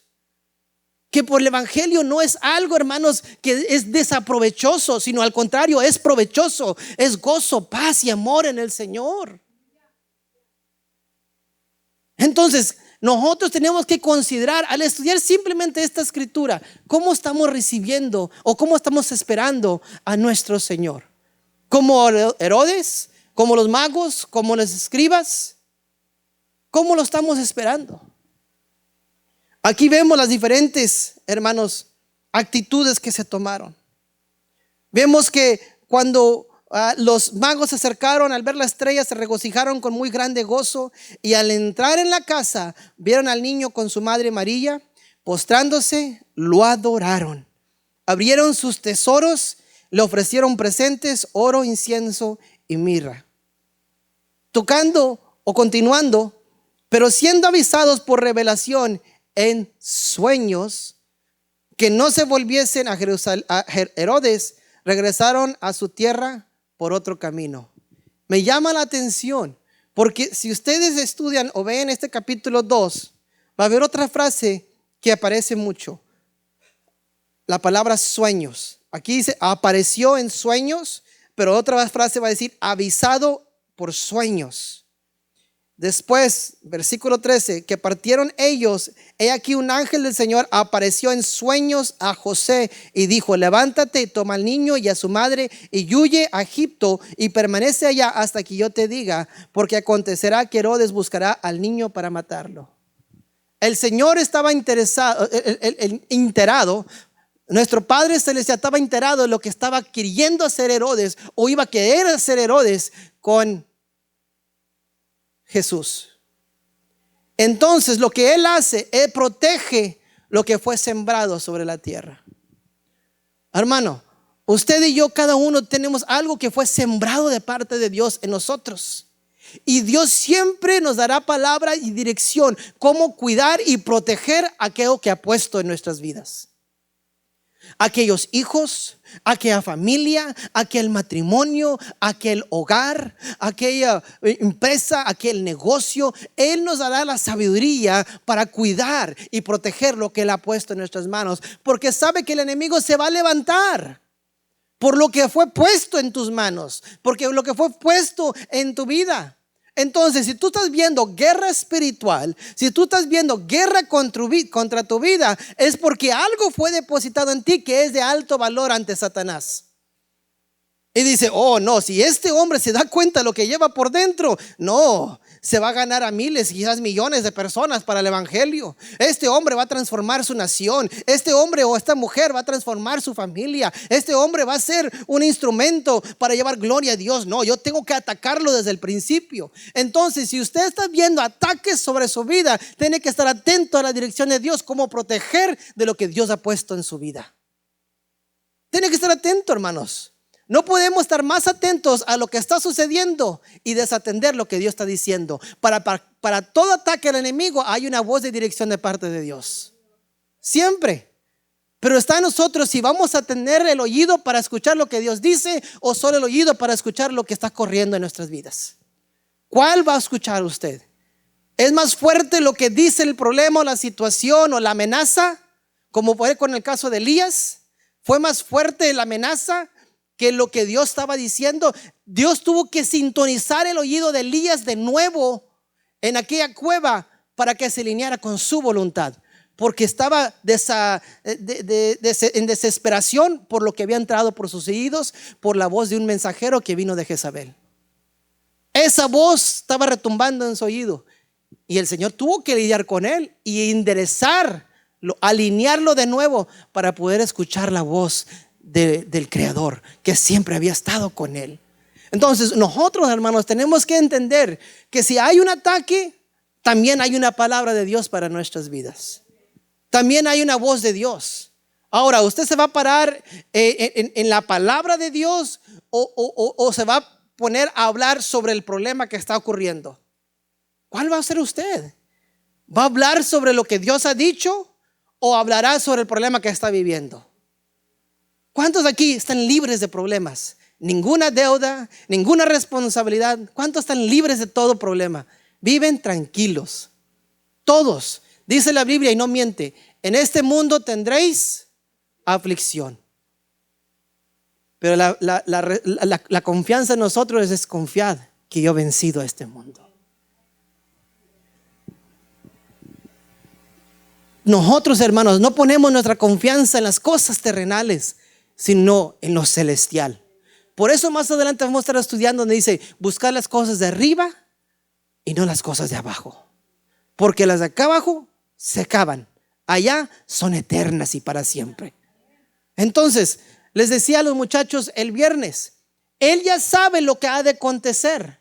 Que por el evangelio no es algo, hermanos, que es desaprovechoso, sino al contrario, es provechoso, es gozo, paz y amor en el Señor. Entonces, nosotros tenemos que considerar al estudiar simplemente esta escritura, cómo estamos recibiendo o cómo estamos esperando a nuestro Señor. Como Herodes, como los magos, como los escribas, ¿cómo lo estamos esperando? Aquí vemos las diferentes, hermanos, actitudes que se tomaron. Vemos que cuando Los magos se acercaron, al ver la estrella se regocijaron con muy grande gozo, y al entrar en la casa vieron al niño con su madre María. Postrándose, lo adoraron. Abrieron sus tesoros, le ofrecieron presentes, oro, incienso y mirra. Tocando o continuando, pero siendo avisados por revelación en sueños que no se volviesen a Herodes, regresaron a su tierra por otro camino. Me llama la atención porque si ustedes estudian o ven este capítulo 2, va a haber otra frase que aparece mucho. La palabra sueños. Aquí dice apareció en sueños, pero otra frase va a decir avisado por sueños. Después, versículo 13, que partieron ellos, he aquí un ángel del Señor apareció en sueños a José y dijo: levántate, toma al niño y a su madre y huye a Egipto y permanece allá hasta que yo te diga, porque acontecerá que Herodes buscará al niño para matarlo. El Señor estaba enterado. Nuestro Padre Celestial estaba enterado de lo que estaba queriendo hacer Herodes, o iba a querer hacer Herodes con Jesús. Entonces lo que Él hace, Él protege lo que fue sembrado sobre la tierra. Hermano, usted y yo, cada uno tenemos algo que fue sembrado de parte de Dios en nosotros. Y Dios siempre nos dará palabra y dirección, cómo cuidar y proteger aquello que ha puesto en nuestras vidas. Aquellos hijos, aquella familia, aquel matrimonio, aquel hogar, aquella empresa, aquel negocio. Él nos dará la sabiduría para cuidar y proteger lo que Él ha puesto en nuestras manos, porque sabe que el enemigo se va a levantar por lo que fue puesto en tus manos, porque lo que fue puesto en tu vida. Entonces, si tú estás viendo guerra espiritual, si tú estás viendo guerra contra tu vida, es porque algo fue depositado en ti que es de alto valor ante Satanás. Y dice: oh no, si este hombre se da cuenta de lo que lleva por dentro, no, se va a ganar a miles, quizás millones de personas para el evangelio. Este hombre va a transformar su nación. Este hombre o esta mujer va a transformar su familia. Este hombre va a ser un instrumento para llevar gloria a Dios. No, yo tengo que atacarlo desde el principio. Entonces, si usted está viendo ataques sobre su vida, tiene que estar atento a la dirección de Dios, cómo proteger de lo que Dios ha puesto en su vida. Tiene que estar atento, hermanos. No podemos estar más atentos a lo que está sucediendo y desatender lo que Dios está diciendo. Para todo ataque al enemigo hay una voz de dirección de parte de Dios. Siempre. Pero está en nosotros si vamos a tener el oído para escuchar lo que Dios dice, o solo el oído para escuchar lo que está corriendo en nuestras vidas. ¿Cuál va a escuchar usted? ¿Es más fuerte lo que dice el problema o la situación o la amenaza? Como fue con el caso de Elías. ¿Fue más fuerte la amenaza que lo que Dios estaba diciendo? Dios tuvo que sintonizar el oído de Elías de nuevo en aquella cueva para que se alineara con su voluntad, porque estaba en desesperación por lo que había entrado por sus oídos, por la voz de un mensajero que vino de Jezabel. Esa voz estaba retumbando en su oído y el Señor tuvo que lidiar con él y enderezarlo, alinearlo de nuevo para poder escuchar la voz del Creador que siempre había estado con él. Entonces nosotros, hermanos, tenemos que entender que si hay un ataque, también hay una palabra de Dios para nuestras vidas. También hay una voz de Dios. Ahora, ¿usted se va a parar en la palabra de Dios o se va a poner a hablar sobre el problema que está ocurriendo? ¿Cuál va a ser usted? ¿Va a hablar sobre lo que Dios ha dicho o hablará sobre el problema que está viviendo? ¿Cuántos aquí están libres de problemas? Ninguna deuda, ninguna responsabilidad. ¿Cuántos están libres de todo problema? Viven tranquilos. Todos. Dice la Biblia y no miente: en este mundo tendréis aflicción. Pero la confianza en nosotros es confiar que yo he vencido a este mundo. Nosotros, hermanos, no ponemos nuestra confianza en las cosas terrenales, sino en lo celestial. Por eso más adelante vamos a estar estudiando donde dice: buscar las cosas de arriba y no las cosas de abajo, porque las de acá abajo se acaban, allá son eternas y para siempre. Entonces les decía a los muchachos el viernes, Él ya sabe lo que ha de acontecer.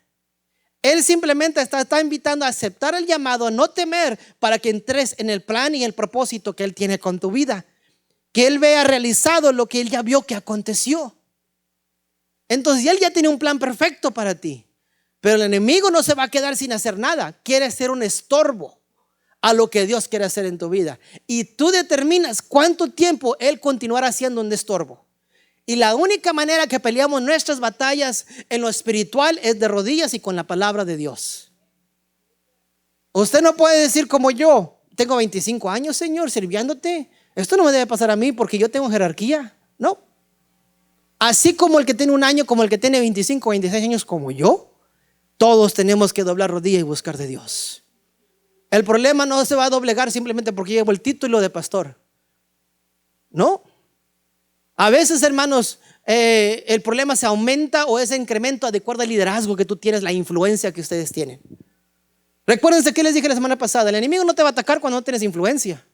Él simplemente está invitando a aceptar el llamado, a no temer, para que entres en el plan y el propósito que Él tiene con tu vida. Que Él vea realizado lo que Él ya vio que aconteció. Entonces Él ya tiene un plan perfecto para ti. Pero el enemigo no se va a quedar sin hacer nada. Quiere ser un estorbo a lo que Dios quiere hacer en tu vida. Y tú determinas cuánto tiempo Él continuará siendo un estorbo. Y la única manera que peleamos nuestras batallas en lo espiritual es de rodillas y con la palabra de Dios. Usted no puede decir como yo, tengo 25 años, Señor, sirviéndote. Esto no me debe pasar a mí porque yo tengo jerarquía. No. Así como el que tiene un año, como el que tiene 25 o 26 años como yo, todos tenemos que doblar rodillas y buscar de Dios. El problema no se va a doblegar simplemente porque llevo el título de pastor. No. A veces, hermanos, el problema se aumenta o es incremento de acuerdo al liderazgo que tú tienes, la influencia que ustedes tienen. Recuérdense que les dije la semana pasada: el enemigo no te va a atacar cuando no tienes influencia.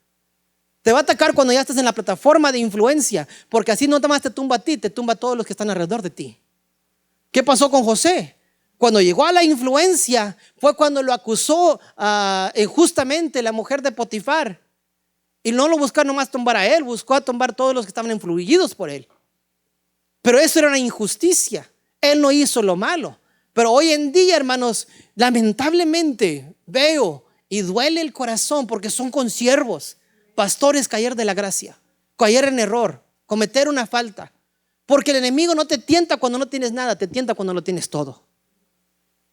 Te va a atacar cuando ya estás en la plataforma de influencia, porque así no más te tumba a ti, te tumba a todos los que están alrededor de ti. ¿Qué pasó con José? Cuando llegó a la influencia fue cuando lo acusó injustamente la mujer de Potifar. Y no lo buscó nomás tumbar a él, buscó a tumbar a todos los que estaban influidos por él. Pero eso era una injusticia. Él no hizo lo malo. Pero hoy en día, hermanos, lamentablemente veo y duele el corazón porque son consiervos, pastores caer de la gracia, caer en error, cometer una falta. Porque el enemigo no te tienta cuando no tienes nada, te tienta cuando lo tienes todo.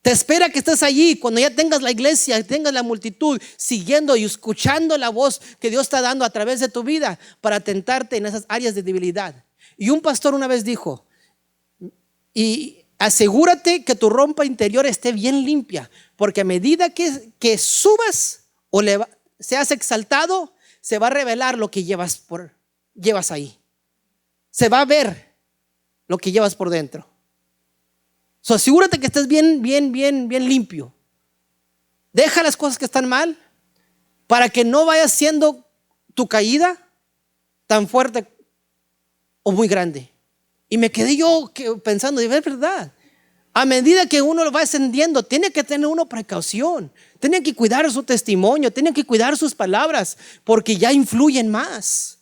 Te espera que estés allí cuando ya tengas la iglesia, tengas la multitud siguiendo y escuchando la voz que Dios está dando a través de tu vida para tentarte en esas áreas de debilidad. Y un pastor una vez dijo: y asegúrate que tu ropa interior esté bien limpia, porque a medida que subas o seas exaltado, se va a revelar lo que llevas ahí. Se va a ver lo que llevas por dentro. So, asegúrate que estés bien limpio. Deja las cosas que están mal para que no vaya siendo tu caída tan fuerte o muy grande. Y me quedé yo pensando, es verdad. A medida que uno lo va ascendiendo, tiene que tener uno precaución. Tiene que cuidar su testimonio, tiene que cuidar sus palabras, porque ya influyen más.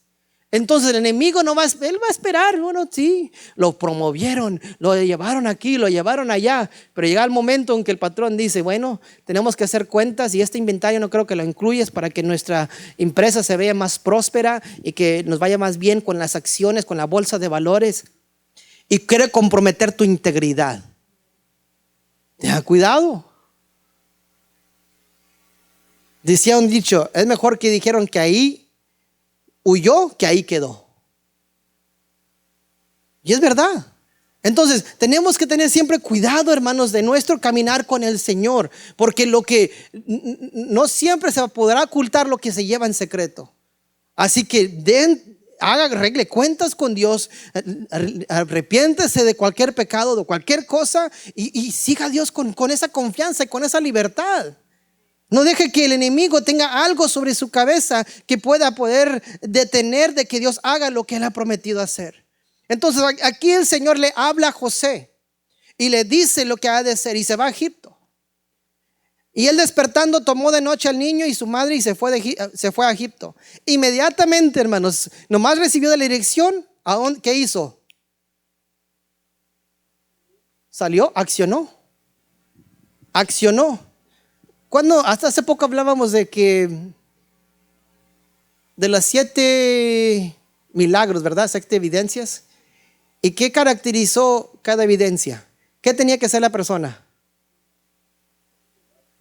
Entonces el enemigo no va él va a esperar. Bueno, sí, lo promovieron, lo llevaron aquí, lo llevaron allá, pero llega el momento en que el patrón dice: bueno, tenemos que hacer cuentas y este inventario no creo que lo incluyas para que nuestra empresa se vea más próspera y que nos vaya más bien con las acciones, con la bolsa de valores, y quiere comprometer tu integridad. Tenga cuidado. Decía un dicho: es mejor que dijeron que ahí huyó que ahí quedó. Y es verdad. Entonces tenemos que tener siempre cuidado, hermanos, de nuestro caminar con el Señor, porque lo que no siempre se podrá ocultar lo que se lleva en secreto. Así que arregle cuentas con Dios, arrepiéntese de cualquier pecado, de cualquier cosa, y siga a Dios con esa confianza y con esa libertad. No deje que el enemigo tenga algo sobre su cabeza que pueda poder detener de que Dios haga lo que Él ha prometido hacer. Entonces aquí el Señor le habla a José y le dice lo que ha de hacer, y se va a Egipto. Y él, despertando, tomó de noche al niño y su madre y se fue a Egipto. Inmediatamente, hermanos, nomás recibió de la dirección. ¿Qué hizo? Salió, accionó. Cuando hasta hace poco hablábamos de las 7 milagros, ¿verdad? 7 evidencias. ¿Y qué caracterizó cada evidencia? ¿Qué tenía que hacer la persona?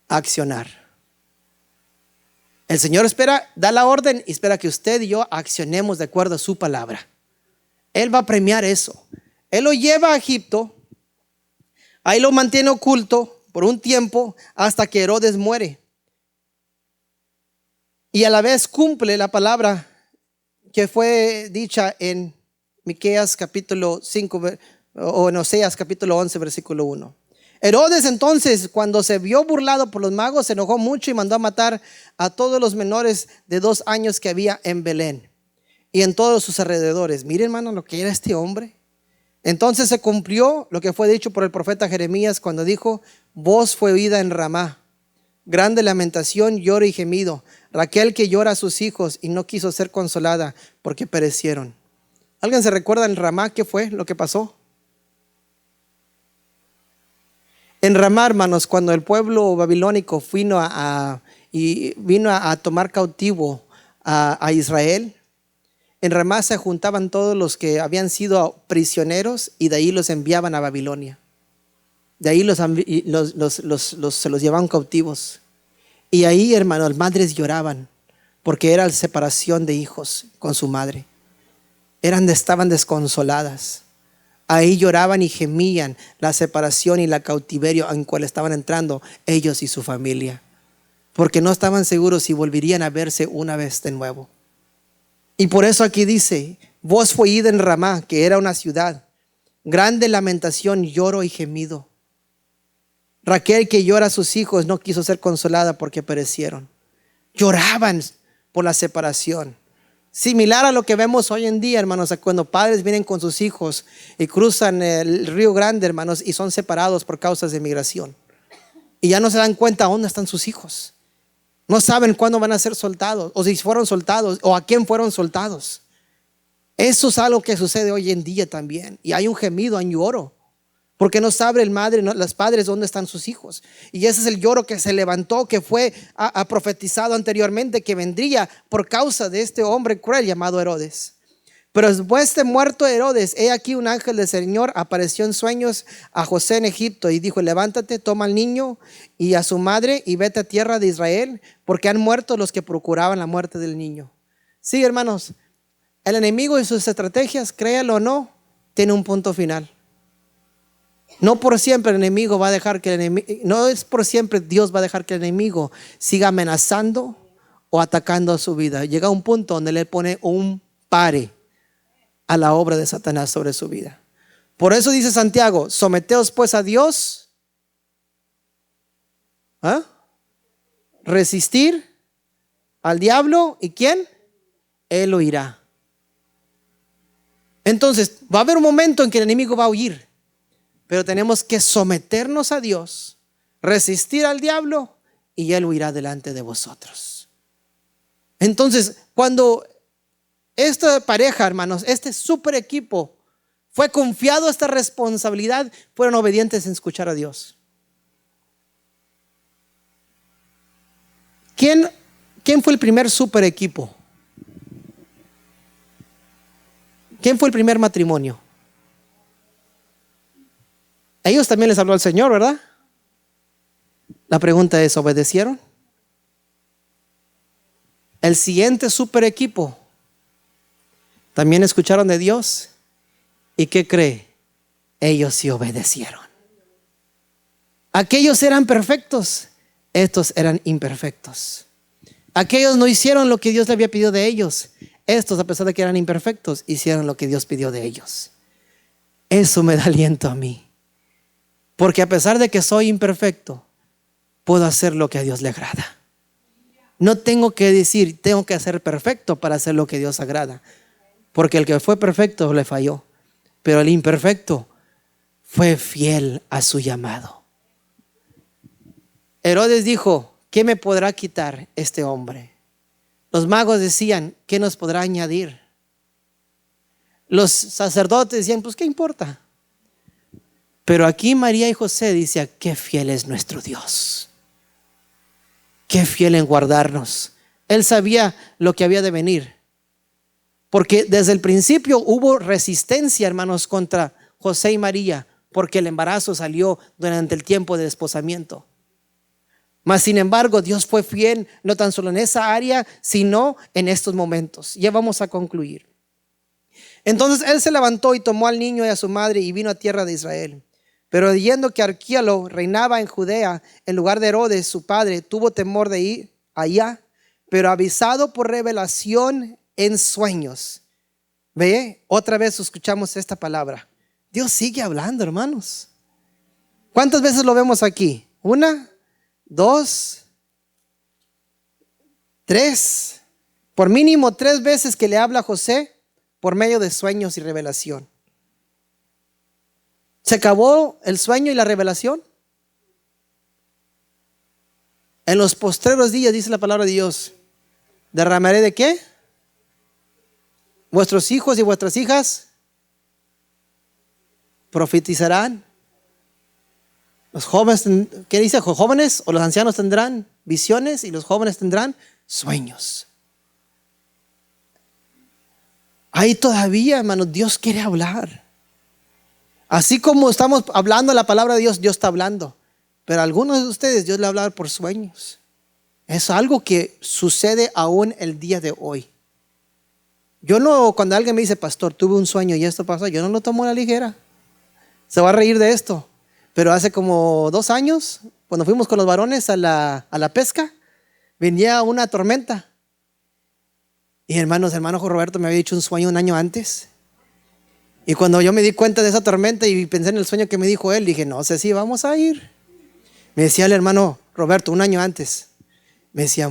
Accionar. El Señor da la orden y espera que usted y yo accionemos de acuerdo a su palabra. Él va a premiar eso. Él lo lleva a Egipto, ahí lo mantiene oculto por un tiempo hasta que Herodes muere. Y a la vez cumple la palabra que fue dicha en Miqueas capítulo 5 o en Oseas capítulo 11 versículo 1. Herodes entonces, cuando se vio burlado por los magos, se enojó mucho y mandó a matar a todos los menores de 2 años que había en Belén y en todos sus alrededores. Miren, hermano, lo que era este hombre. Entonces se cumplió lo que fue dicho por el profeta Jeremías cuando dijo: voz fue oída en Ramá, grande lamentación, lloro y gemido. Raquel que llora a sus hijos y no quiso ser consolada porque perecieron. ¿Alguien se recuerda en Ramá qué fue lo que pasó? En Ramá, hermanos, cuando el pueblo babilónico vino a tomar cautivo a Israel, en Ramá se juntaban todos los que habían sido prisioneros y de ahí los enviaban a Babilonia. De ahí se los llevaban cautivos. Y ahí, hermanos, madres lloraban porque era la separación de hijos con su madre. Estaban desconsoladas. Ahí lloraban y gemían la separación y la cautiverio en cual estaban entrando ellos y su familia, porque no estaban seguros si volverían a verse una vez de nuevo. Y por eso aquí dice: voz fue oída en Ramá, que era una ciudad, grande lamentación, lloro y gemido. Raquel que llora a sus hijos no quiso ser consolada porque perecieron. Lloraban por la separación. Similar a lo que vemos hoy en día, hermanos, cuando padres vienen con sus hijos y cruzan el Río Grande, hermanos, y son separados por causas de migración. Y ya no se dan cuenta dónde están sus hijos. No saben cuándo van a ser soltados, o si fueron soltados, o a quién fueron soltados. Eso es algo que sucede hoy en día también. Y hay un gemido, hay un lloro, porque no sabe los padres dónde están sus hijos. Y ese es el lloro que se levantó, que fue profetizado anteriormente, que vendría por causa de este hombre cruel llamado Herodes. Pero después de muerto Herodes, he aquí un ángel del Señor apareció en sueños a José en Egipto y dijo: levántate, toma al niño y a su madre y vete a tierra de Israel, porque han muerto los que procuraban la muerte del niño. Sí, hermanos, el enemigo y sus estrategias, créalo o no, tiene un punto final. No por siempre el enemigo va a dejar que no es por siempre Dios va a dejar que el enemigo siga amenazando o atacando a su vida. Llega un punto donde le pone un pare a la obra de Satanás sobre su vida. Por eso dice Santiago: someteos pues a Dios, resistir al diablo, ¿y quién? Él huirá. Entonces va a haber un momento en que el enemigo va a huir, pero tenemos que someternos a Dios, resistir al diablo y él huirá delante de vosotros. Entonces, cuando esta pareja, hermanos, este super equipo fue confiado esta responsabilidad, fueron obedientes en escuchar a Dios. ¿Quién fue el primer super equipo? ¿Quién fue el primer matrimonio? Ellos también les habló al Señor, ¿verdad? La pregunta es: ¿obedecieron? El siguiente super equipo también escucharon de Dios. ¿Y qué cree? Ellos sí obedecieron. Aquellos eran perfectos, estos eran imperfectos. Aquellos no hicieron lo que Dios le había pedido de ellos. Estos, a pesar de que eran imperfectos, hicieron lo que Dios pidió de ellos. Eso me da aliento a mí, porque a pesar de que soy imperfecto, puedo hacer lo que a Dios le agrada. No tengo que decir, tengo que ser perfecto para hacer lo que a Dios agrada, porque el que fue perfecto le falló, pero el imperfecto fue fiel a su llamado. Herodes dijo: ¿qué me podrá quitar este hombre? Los magos decían: ¿qué nos podrá añadir? Los sacerdotes decían: pues qué importa. Pero aquí María y José dicen: qué fiel es nuestro Dios, qué fiel en guardarnos. Él sabía lo que había de venir, porque desde el principio hubo resistencia, hermanos, contra José y María, porque el embarazo salió durante el tiempo de desposamiento. Mas sin embargo, Dios fue fiel, no tan solo en esa área, sino en estos momentos. Ya vamos a concluir. Entonces él se levantó y tomó al niño y a su madre y vino a tierra de Israel. Pero oyendo que Arquelao reinaba en Judea en lugar de Herodes su padre, tuvo temor de ir allá, pero avisado por revelación en sueños. Ve, otra vez escuchamos esta palabra. Dios sigue hablando, hermanos. ¿Cuántas veces lo vemos aquí? 1, 2, 3. Por mínimo 3 veces que le habla a José por medio de sueños y revelación. ¿Se acabó el sueño y la revelación? En los postreros días, dice la palabra de Dios, derramaré ¿de qué? Vuestros hijos y vuestras hijas profetizarán. Los jóvenes, ¿qué dice? Jóvenes o los ancianos tendrán visiones y los jóvenes tendrán sueños. Ahí todavía, hermanos, Dios quiere hablar. Así como estamos hablando la palabra de Dios, Dios está hablando. Pero a algunos de ustedes Dios le habla por sueños. Es algo que sucede aún el día de hoy. Yo no, cuando alguien me dice, pastor, tuve un sueño y esto pasó, yo no lo tomo a la ligera. Se va a reír de esto. Pero hace como 2 años, cuando fuimos con los varones a la pesca, venía una tormenta. Y hermano Juan Roberto me había dicho un sueño un año antes. Y cuando yo me di cuenta de esa tormenta y pensé en el sueño que me dijo él, dije, no sé si vamos a ir. Me decía el hermano Roberto un año antes, me decía,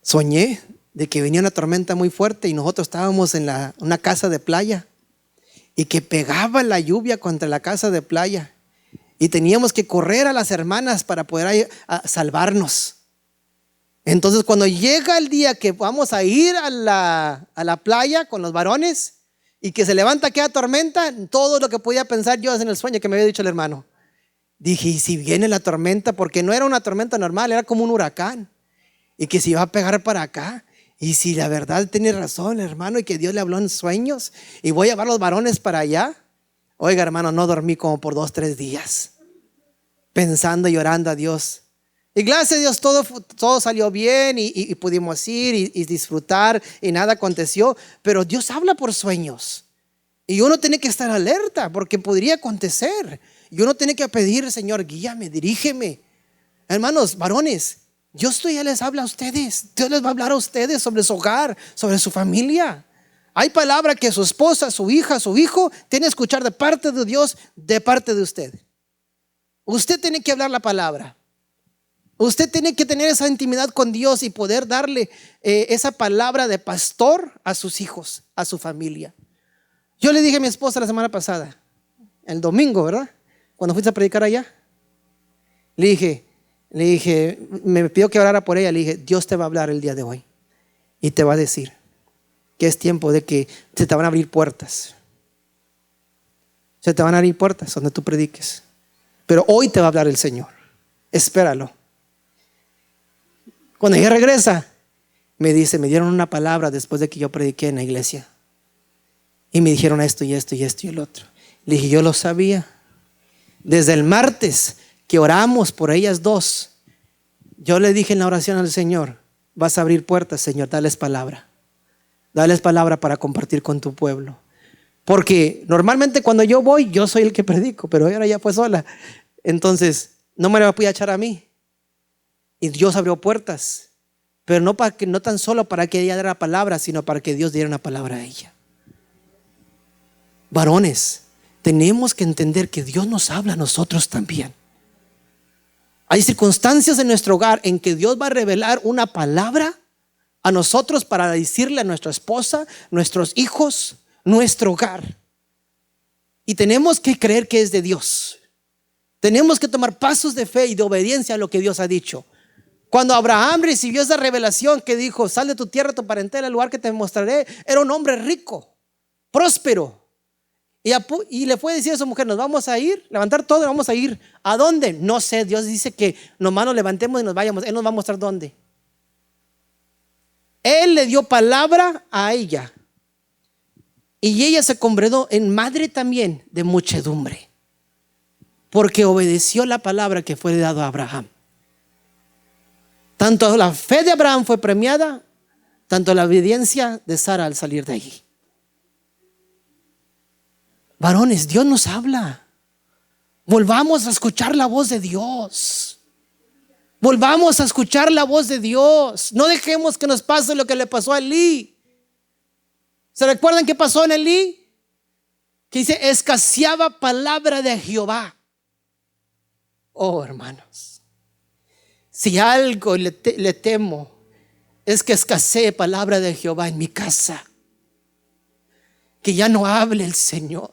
soñé de que venía una tormenta muy fuerte y nosotros estábamos en una casa de playa y que pegaba la lluvia contra la casa de playa y teníamos que correr a las hermanas para poder salvarnos. Entonces cuando llega el día que vamos a ir a la playa con los varones y que se levanta aquella tormenta, todo lo que podía pensar yo en el sueño que me había dicho el hermano, dije, ¿y si viene la tormenta? Porque no era una tormenta normal, era como un huracán. Y que se iba a pegar para acá. Y si la verdad tiene razón, hermano, y que Dios le habló en sueños, y voy a llevar a los varones para allá. Oiga, hermano, no dormí como por 2-3 días, pensando y orando a Dios. Y gracias a Dios todo salió bien y pudimos ir y disfrutar y nada aconteció. Pero Dios habla por sueños. Y uno tiene que estar alerta porque podría acontecer. Y uno tiene que pedir, Señor, guíame, dirígeme. Hermanos, varones, Dios ya les habla a ustedes. Dios les va a hablar a ustedes sobre su hogar, sobre su familia. Hay palabra que su esposa, su hija, su hijo tiene que escuchar de parte de Dios, de parte de usted. Usted tiene que hablar la palabra. Usted tiene que tener esa intimidad con Dios y poder darle esa palabra de pastor a sus hijos, a su familia. Yo le dije a mi esposa la semana pasada, el domingo, ¿verdad? Cuando fuiste a predicar allá, le dije, me pidió que orara por ella. Le dije, Dios te va a hablar el día de hoy y te va a decir que es tiempo de que se te van a abrir puertas. Se te van a abrir puertas donde tú prediques. Pero hoy te va a hablar el Señor. Espéralo. Cuando ella regresa, me dice, me dieron una palabra después de que yo prediqué en la iglesia. Y me dijeron esto y esto y esto y el otro. Le dije, yo lo sabía. Desde el martes que oramos por ellas dos, yo le dije en la oración al Señor, vas a abrir puertas, Señor, dales palabra. Dales palabra para compartir con tu pueblo. Porque normalmente cuando yo voy, yo soy el que predico, pero ahora ya fue sola. Entonces, no me la podía echar a mí. Y Dios abrió puertas, pero no tan solo para que ella diera palabra, sino para que Dios diera una palabra a ella. Varones, tenemos que entender que Dios nos habla a nosotros también. Hay circunstancias en nuestro hogar en que Dios va a revelar una palabra a nosotros para decirle a nuestra esposa, nuestros hijos, nuestro hogar. Y tenemos que creer que es de Dios. Tenemos que tomar pasos de fe y de obediencia a lo que Dios ha dicho. Cuando Abraham recibió esa revelación que dijo, sal de tu tierra, tu parentela, el lugar que te mostraré, era un hombre rico, próspero. Y le fue a decir a su mujer, nos vamos a ir, levantar todo y vamos a ir. ¿A dónde? No sé, Dios dice que nomás nos levantemos y nos vayamos. Él nos va a mostrar dónde. Él le dio palabra a ella. Y ella se convirtió en madre también de muchedumbre, porque obedeció la palabra que fue dada a Abraham. Tanto la fe de Abraham fue premiada, tanto la obediencia de Sara al salir de allí. Varones, Dios nos habla. Volvamos a escuchar la voz de Dios. Volvamos a escuchar la voz de Dios. No dejemos que nos pase lo que le pasó a Elí. ¿Se recuerdan qué pasó en Elí? Que dice, escaseaba palabra de Jehová. Oh, hermanos, si algo le temo es que escasee palabra de Jehová en mi casa. Que ya no hable el Señor.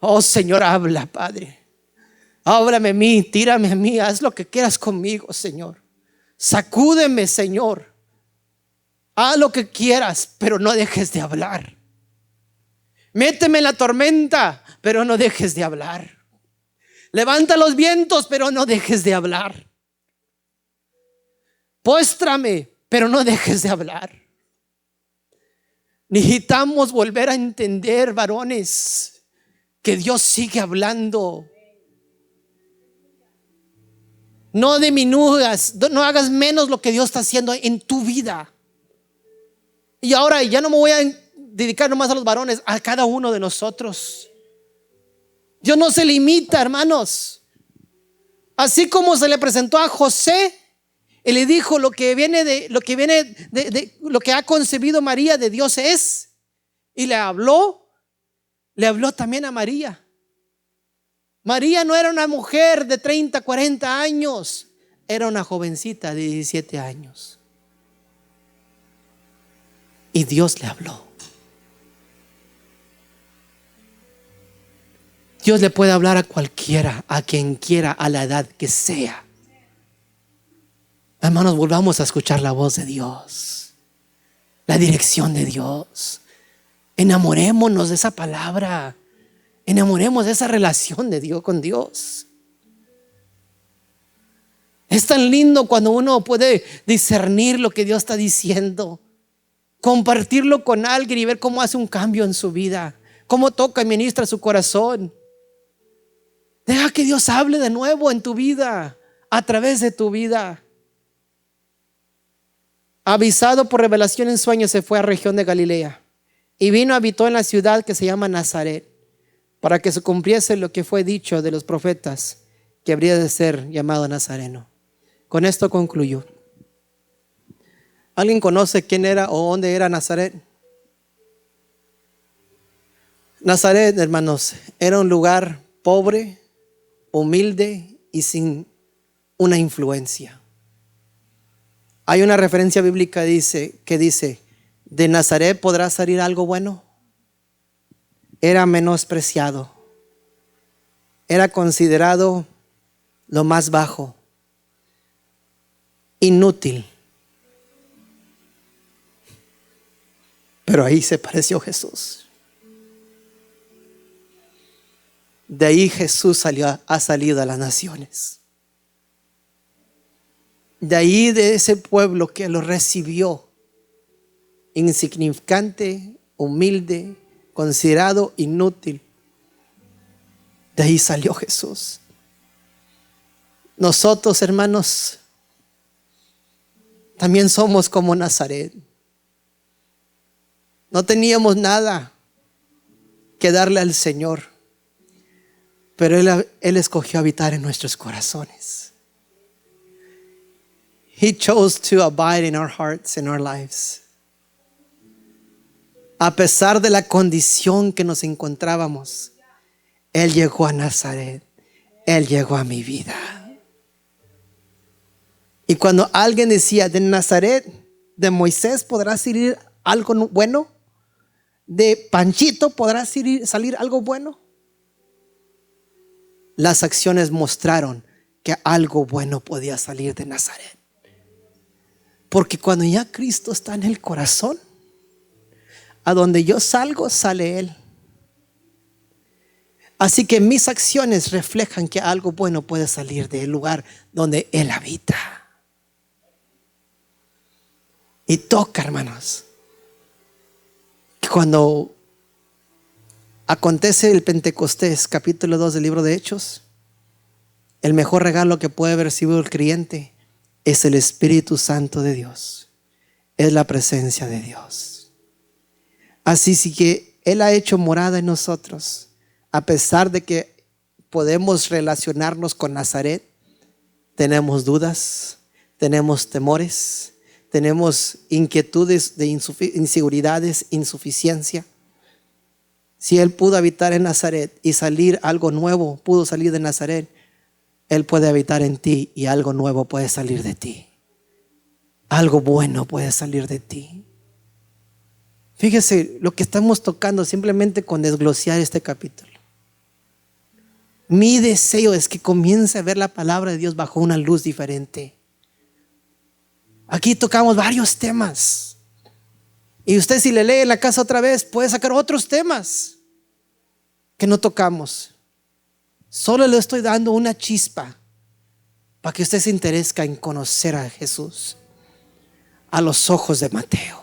Oh Señor, habla, Padre. Háblame a mí, tírame a mí, haz lo que quieras conmigo, Señor. Sacúdeme, Señor. Haz lo que quieras, pero no dejes de hablar. Méteme en la tormenta, pero no dejes de hablar. Levanta los vientos, pero no dejes de hablar. Póstrame, pero no dejes de hablar. Necesitamos volver a entender, varones, que Dios sigue hablando. No disminuyas, no hagas menos lo que Dios está haciendo en tu vida. Y ahora ya no me voy a dedicar nomás a los varones, a cada uno de nosotros. Dios no se limita, hermanos. Así como se le presentó a José y le dijo lo que ha concebido María de Dios es, y le habló también a María. María no era una mujer de 30, 40 años, era una jovencita de 17 años. Y Dios le habló. Dios le puede hablar a cualquiera, a quien quiera, a la edad que sea. Hermanos, volvamos a escuchar la voz de Dios, la dirección de Dios. Enamorémonos de esa palabra. Enamoremos de esa relación de Dios con Dios. Es tan lindo cuando uno puede discernir lo que Dios está diciendo, compartirlo con alguien y ver cómo hace un cambio en su vida, cómo toca y ministra su corazón. Deja que Dios hable de nuevo en tu vida, a través de tu vida. Avisado por revelación en sueños, se fue a región de Galilea y vino, habitó en la ciudad que se llama Nazaret, para que se cumpliese lo que fue dicho de los profetas, que habría de ser llamado Nazareno. Con esto concluyo. ¿Alguien conoce quién era o dónde era Nazaret? Nazaret, hermanos, era un lugar pobre, humilde y sin una influencia. Hay una referencia bíblica que dice, ¿de Nazaret podrá salir algo bueno? Era menospreciado, era considerado lo más bajo, inútil. Pero ahí se pareció Jesús. De ahí Jesús ha salido a las naciones. De ahí, de ese pueblo que lo recibió, insignificante, humilde, considerado inútil, de ahí salió Jesús. Nosotros, hermanos, también somos como Nazaret. No teníamos nada que darle al Señor, pero Él escogió habitar en nuestros corazones. He chose to abide in our hearts, in our lives. A pesar de la condición que nos encontrábamos, Él llegó a Nazaret. Él llegó a mi vida. Y cuando alguien decía, de Nazaret, de Moisés podrá salir algo bueno, de Panchito podrá salir algo bueno, las acciones mostraron que algo bueno podía salir de Nazaret. Porque cuando ya Cristo está en el corazón, a donde yo salgo, sale Él. Así que mis acciones reflejan que algo bueno puede salir del lugar donde Él habita. Y toca, hermanos, que cuando acontece el Pentecostés, capítulo 2 del libro de Hechos, el mejor regalo que puede haber recibido el creyente es el Espíritu Santo de Dios. Es la presencia de Dios. Así sí que Él ha hecho morada en nosotros. A pesar de que podemos relacionarnos con Nazaret, tenemos dudas, tenemos temores, tenemos inquietudes de inseguridades, insuficiencia. Si Él pudo habitar en Nazaret y salir algo nuevo, pudo salir de Nazaret, Él puede habitar en ti y algo nuevo puede salir de ti. Algo bueno puede salir de ti. Fíjese lo que estamos tocando simplemente con desglosar este capítulo. Mi deseo es que comience a ver la palabra de Dios bajo una luz diferente. Aquí tocamos varios temas. Y usted, si le lee en la casa otra vez, puede sacar otros temas que no tocamos. Solo le estoy dando una chispa para que usted se interese en conocer a Jesús a los ojos de Mateo.